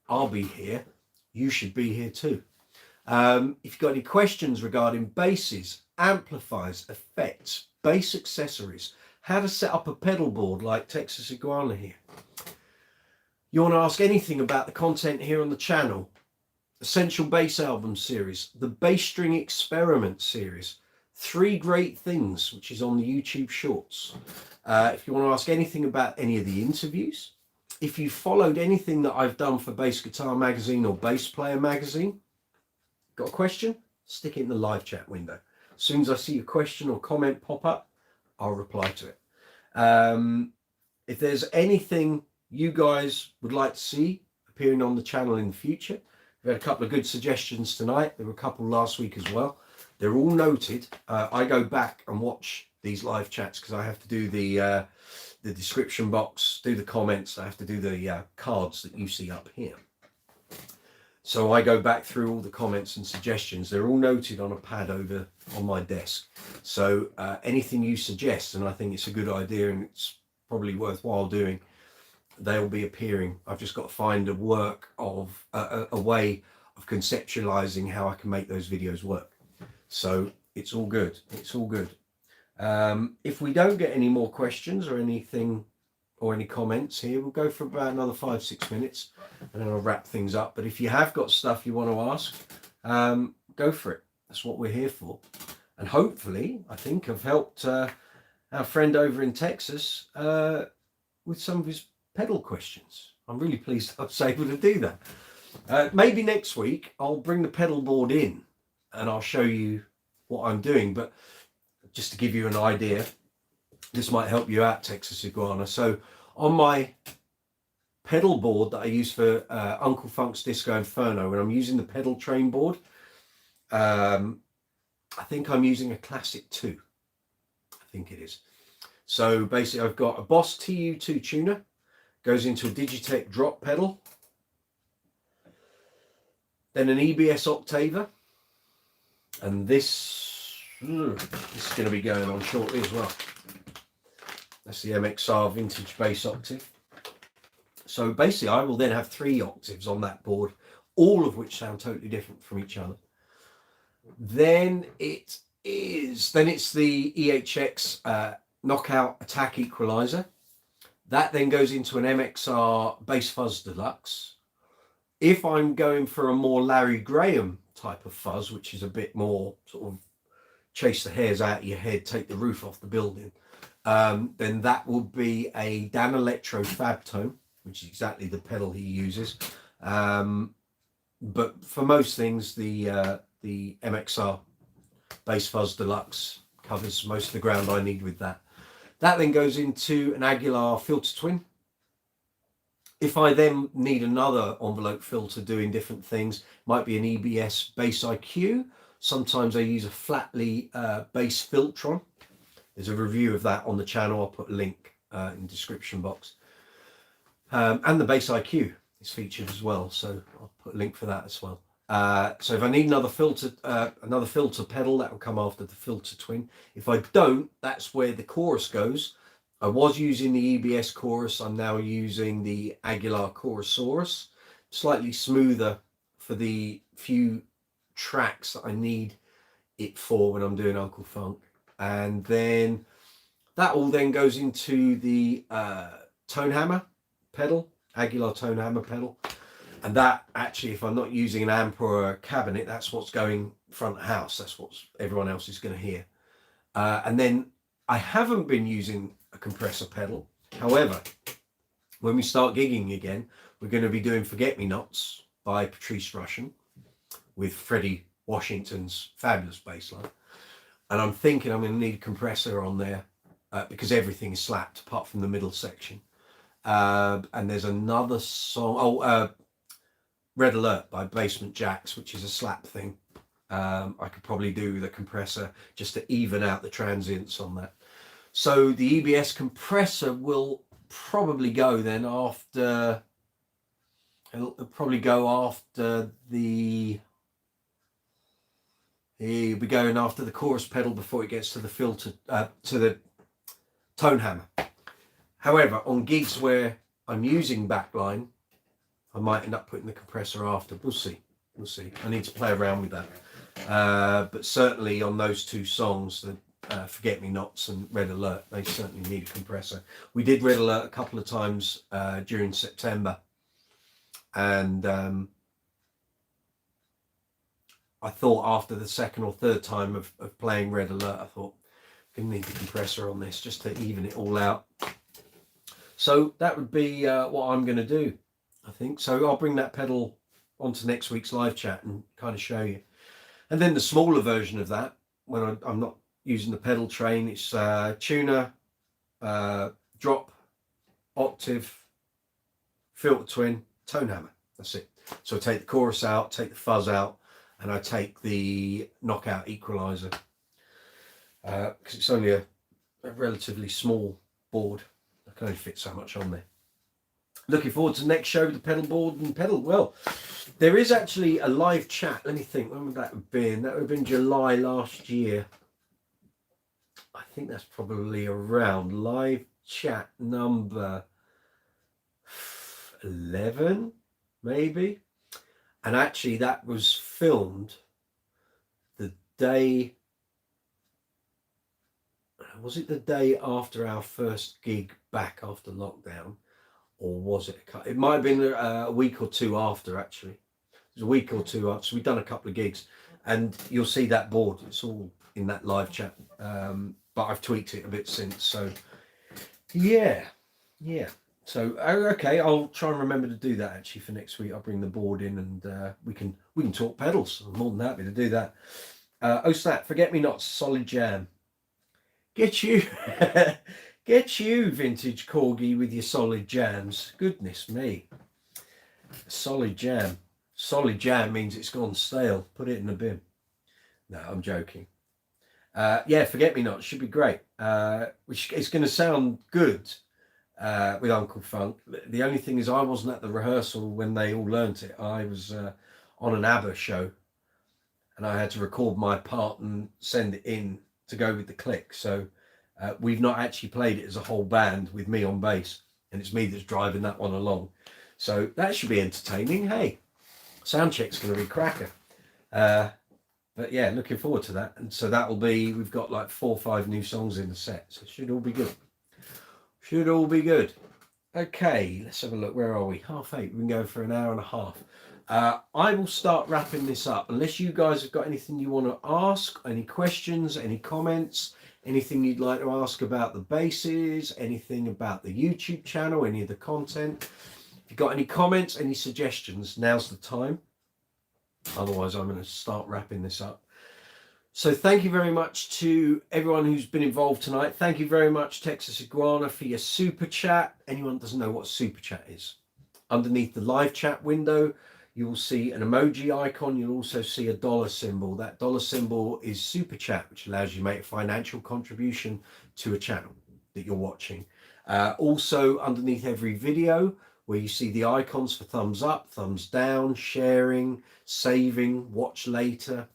I'll be here. You should be here too. If you've got any questions regarding basses, amplifiers, effects, bass accessories, how to set up a pedal board like Texas Iguana here, you want to ask anything about the content here on the channel, Essential Bass Album series, the Bass String Experiment series, 3 Great Things, which is on the YouTube Shorts. If you want to ask anything about any of the interviews, if you followed anything that I've done for Bass Guitar Magazine or Bass Player Magazine, got a question? Stick it in the live chat window. As soon as I see a question or comment pop up, I'll reply to it. If there's anything you guys would like to see appearing on the channel in the future, we've had a couple of good suggestions tonight. There were a couple last week as well. They're all noted. I go back and watch these live chats because I have to do the description box, do the comments. I have to do the cards that you see up here. So I go back through all the comments and suggestions. They're all noted on a pad over on my desk. So anything you suggest, and I think it's a good idea and it's probably worthwhile doing, they'll be appearing. I've just got to find a way of conceptualizing how I can make those videos work. So it's all good. It's all good. If we don't get any more questions or anything or any comments here, we'll go for about another 5-6 minutes and then I'll wrap things up. But if you have got stuff you want to ask, go for it. That's what we're here for. And hopefully, I think I've helped our friend over in Texas with some of his pedal questions. I'm really pleased I was able to do that. Maybe next week I'll bring the pedal board in and I'll show you what I'm doing. But just to give you an idea, this might help you out, Texas Iguana. So on my pedal board that I use for Uncle Funk's Disco Inferno, when I'm using the pedal train board, I think I'm using a Classic 2. I think it is. So basically I've got a Boss TU2 tuner, goes into a Digitech drop pedal, then an EBS Octaver, and this is going to be going on shortly as well. That's the MXR Vintage Bass Octave. So basically I will then have 3 octaves on that board, all of which sound totally different from each other. Then it's the EHX Knockout Attack Equalizer. That then goes into an MXR Bass Fuzz Deluxe. If I'm going for a more Larry Graham type of fuzz, which is a bit more sort of chase the hairs out of your head, take the roof off the building, then that will be a Dan Electro Fab Tone, which is exactly the pedal he uses. But for most things, the MXR Bass Fuzz Deluxe covers most of the ground I need with that. That then goes into an Aguilar filter twin. If I then need another envelope filter doing different things, might be an EBS BassIQ. Sometimes I use a Flattley bass Filtron. There's a review of that on the channel. I'll put a link in the description box. And the BassIQ is featured as well, so I'll put a link for that as well. So if I need another filter pedal, that will come after the filter twin. If I don't, that's where the chorus goes. I was using the EBS chorus. I'm now using the Aguilar Chorusaurus. Slightly smoother for the few tracks that I need it for when I'm doing Uncle Funk. And then that all then goes into the tone hammer pedal, Aguilar tone hammer pedal. And that actually, if I'm not using an amp or a cabinet, that's what's going front of house. That's what everyone else is going to hear. And then I haven't been using a compressor pedal. However, when we start gigging again, we're going to be doing Forget Me Nots by Patrice Rushen with Freddie Washington's fabulous bass line. And I'm thinking I'm going to need a compressor on there because everything is slapped apart from the middle section. And there's another song, Red Alert by Basement Jaxx, which is a slap thing. I could probably do the compressor just to even out the transients on that. So the EBS compressor will probably go then after, it'll probably go after the, he'll be going after the chorus pedal before it gets to the filter, to the tone hammer. However, on gigs where I'm using backline, I might end up putting the compressor after. We'll see. We'll see. I need to play around with that. But certainly on those two songs, the Forget Me Nots and Red Alert, they certainly need a compressor. We did Red Alert a couple of times during September. And I thought after the second or third time of playing Red Alert, I thought, I'm going to need the compressor on this just to even it all out. So that would be what I'm going to do, I think. So I'll bring that pedal onto next week's live chat and kind of show you. And then the smaller version of that, when I'm not using the pedal train, it's tuner, drop, octave, filter twin, tone hammer. That's it. So I take the chorus out, take the fuzz out, and I take the knockout equalizer because it's only a relatively small board. I can only fit so much on there. Looking forward to the next show with the pedal board and pedal. Well, there is actually a live chat. Let me think. When would that have been? That would have been July last year. I think that's probably around live chat number 11, maybe. And actually that was filmed the day, was it the day after our first gig back after lockdown? Or was it it might have been a week or two after, actually. It was a week or two after. So we've done a couple of gigs and you'll see that board. It's all in that live chat. But I've tweaked it a bit since. So yeah. So okay, I'll try and remember to do that actually for next week. I'll bring the board in and we can talk pedals. I'm more than happy to do that. Oh snap, Forget Me Not, solid jam. Get you vintage corgi with your solid jams. Goodness me. Solid jam. Solid jam means it's gone stale. Put it in the bin. No, I'm joking. Yeah, Forget Me Not should be great. Which is going to sound good with Uncle Funk. The only thing is I wasn't at the rehearsal when they all learnt it. I was on an ABBA show and I had to record my part and send it in to go with the click. So we've not actually played it as a whole band with me on bass, and it's me that's driving that one along. So that should be entertaining. Hey, sound check's going to be cracker. But yeah, looking forward to that. And so that'll be, we've got like 4 or 5 new songs in the set, so it should all be good. Should all be good. Okay, let's have a look. Where are we? 8:30. We can go for an hour and a half. I will start wrapping this up. Unless you guys have got anything you want to ask, any questions, any comments, anything you'd like to ask about the basses, anything about the YouTube channel, any of the content. If you've got any comments, any suggestions, now's the time. Otherwise, I'm going to start wrapping this up. So thank you very much to everyone who's been involved tonight. Thank you very much, Texas Iguana, for your super chat. Anyone doesn't know what super chat is? Underneath the live chat window, you will see an emoji icon. You'll also see a dollar symbol. That dollar symbol is super chat, which allows you to make a financial contribution to a channel that you're watching. Also, underneath every video, where you see the icons for thumbs up, thumbs down, sharing, saving, watch later,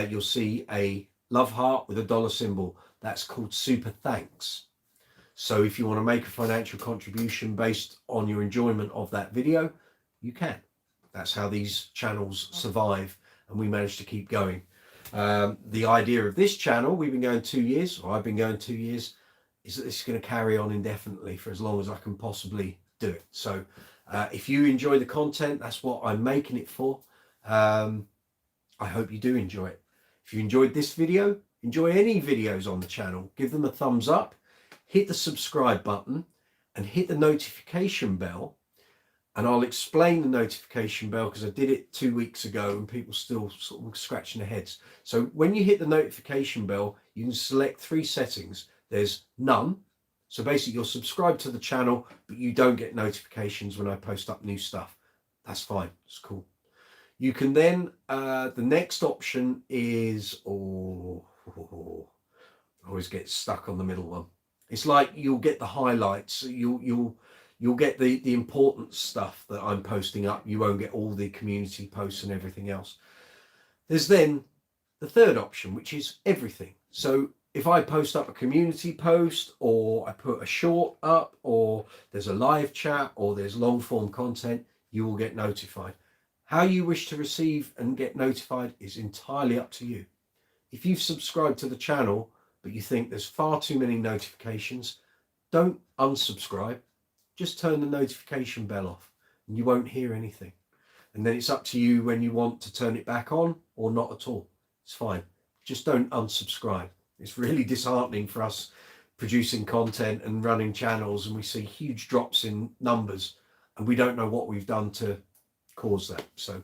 you'll see a love heart with a dollar symbol. That's called super thanks. So if you want to make a financial contribution based on your enjoyment of that video, you can. That's how these channels survive, and we manage to keep going. The idea of this channel, we've been going 2 years, or I've been going 2 years, is that this is going to carry on indefinitely for as long as I can possibly do it. So if you enjoy the content, that's what I'm making it for. I hope you do enjoy it. If you enjoyed this video, enjoy any videos on the channel, give them a thumbs up, hit the subscribe button and hit the notification bell. And I'll explain the notification bell because I did it 2 weeks ago and people still sort of scratching their heads. So when you hit the notification bell, you can select 3 settings. There's none. So basically you're subscribed to the channel, but you don't get notifications when I post up new stuff. That's fine. It's cool. You can then, the next option is, I always get stuck on the middle one. It's like you'll get the highlights. You'll get the important stuff that I'm posting up. You won't get all the community posts and everything else. There's then the third option, which is everything. So if I post up a community post, or I put a short up, or there's a live chat, or there's long form content, you will get notified. How you wish to receive and get notified is entirely up to you. If you've subscribed to the channel, but you think there's far too many notifications, don't unsubscribe. Just turn the notification bell off and you won't hear anything. And then it's up to you when you want to turn it back on or not at all. It's fine. Just don't unsubscribe. It's really disheartening for us producing content and running channels, and we see huge drops in numbers and we don't know what we've done to cause that. So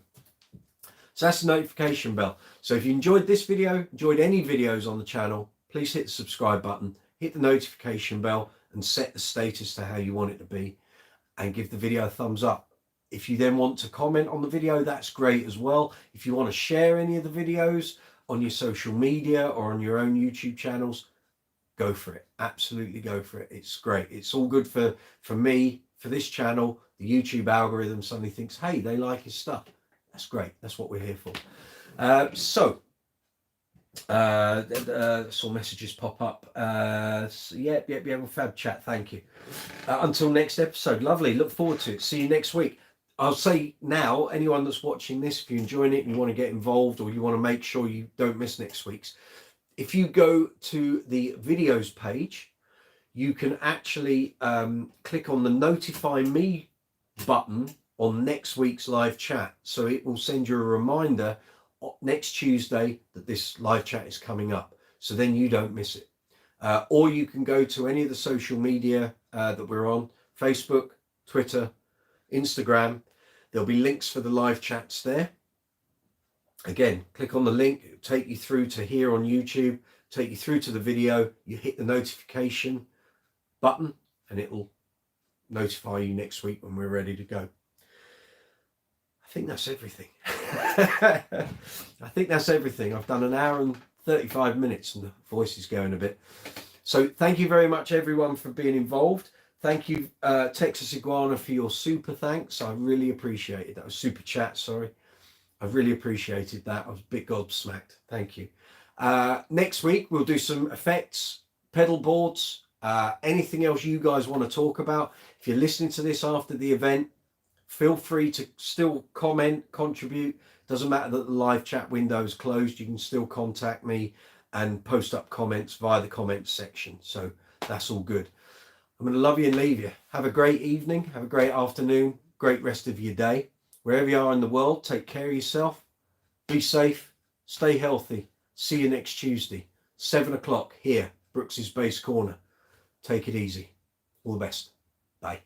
that's the notification bell. So if you enjoyed this video, enjoyed any videos on the channel, please hit the subscribe button, hit the notification bell and set the status to how you want it to be, and give the video a thumbs up. If you then want to comment on the video, that's great as well. If you want to share any of the videos on your social media or on your own YouTube channels, go for it. Absolutely go for it. It's great. It's all good for me, for this channel. The YouTube algorithm suddenly thinks, hey, they like his stuff. That's great. That's what we're here for. Saw messages pop up. Yeah, well, fab chat. Thank you. Until next episode. Lovely. Look forward to it. See you next week. I'll say now, anyone that's watching this, if you're enjoying it and you want to get involved, or you want to make sure you don't miss next week's, if you go to the videos page, you can actually click on the notify me button on next week's live chat. So it will send you a reminder next Tuesday that this live chat is coming up. So then you don't miss it. Or you can go to any of the social media that we're on, Facebook, Twitter, Instagram. There'll be links for the live chats there. Again, click on the link, it'll take you through to here on YouTube, take you through to the video. You hit the notification button and it'll notify you next week when we're ready to go. I think that's everything. I think that's everything. I've done 1 hour and 35 minutes and the voice is going a bit. So thank you very much everyone for being involved. Thank you Texas Iguana for your super thanks. I really appreciate it. That was super chat, sorry. I really appreciated that. I was a bit gobsmacked. Thank you. Next week we'll do some effects, pedal boards, anything else you guys want to talk about. If you're listening to this after the event, feel free to still comment, contribute. Doesn't matter that the live chat window is closed. You can still contact me and post up comments via the comments section. So that's all good. I'm going to love you and leave you. Have a great evening. Have a great afternoon. Great rest of your day. Wherever you are in the world, take care of yourself. Be safe. Stay healthy. See you next Tuesday, 7 o'clock here, Brooks's Bass Corner. Take it easy. All the best. Bye.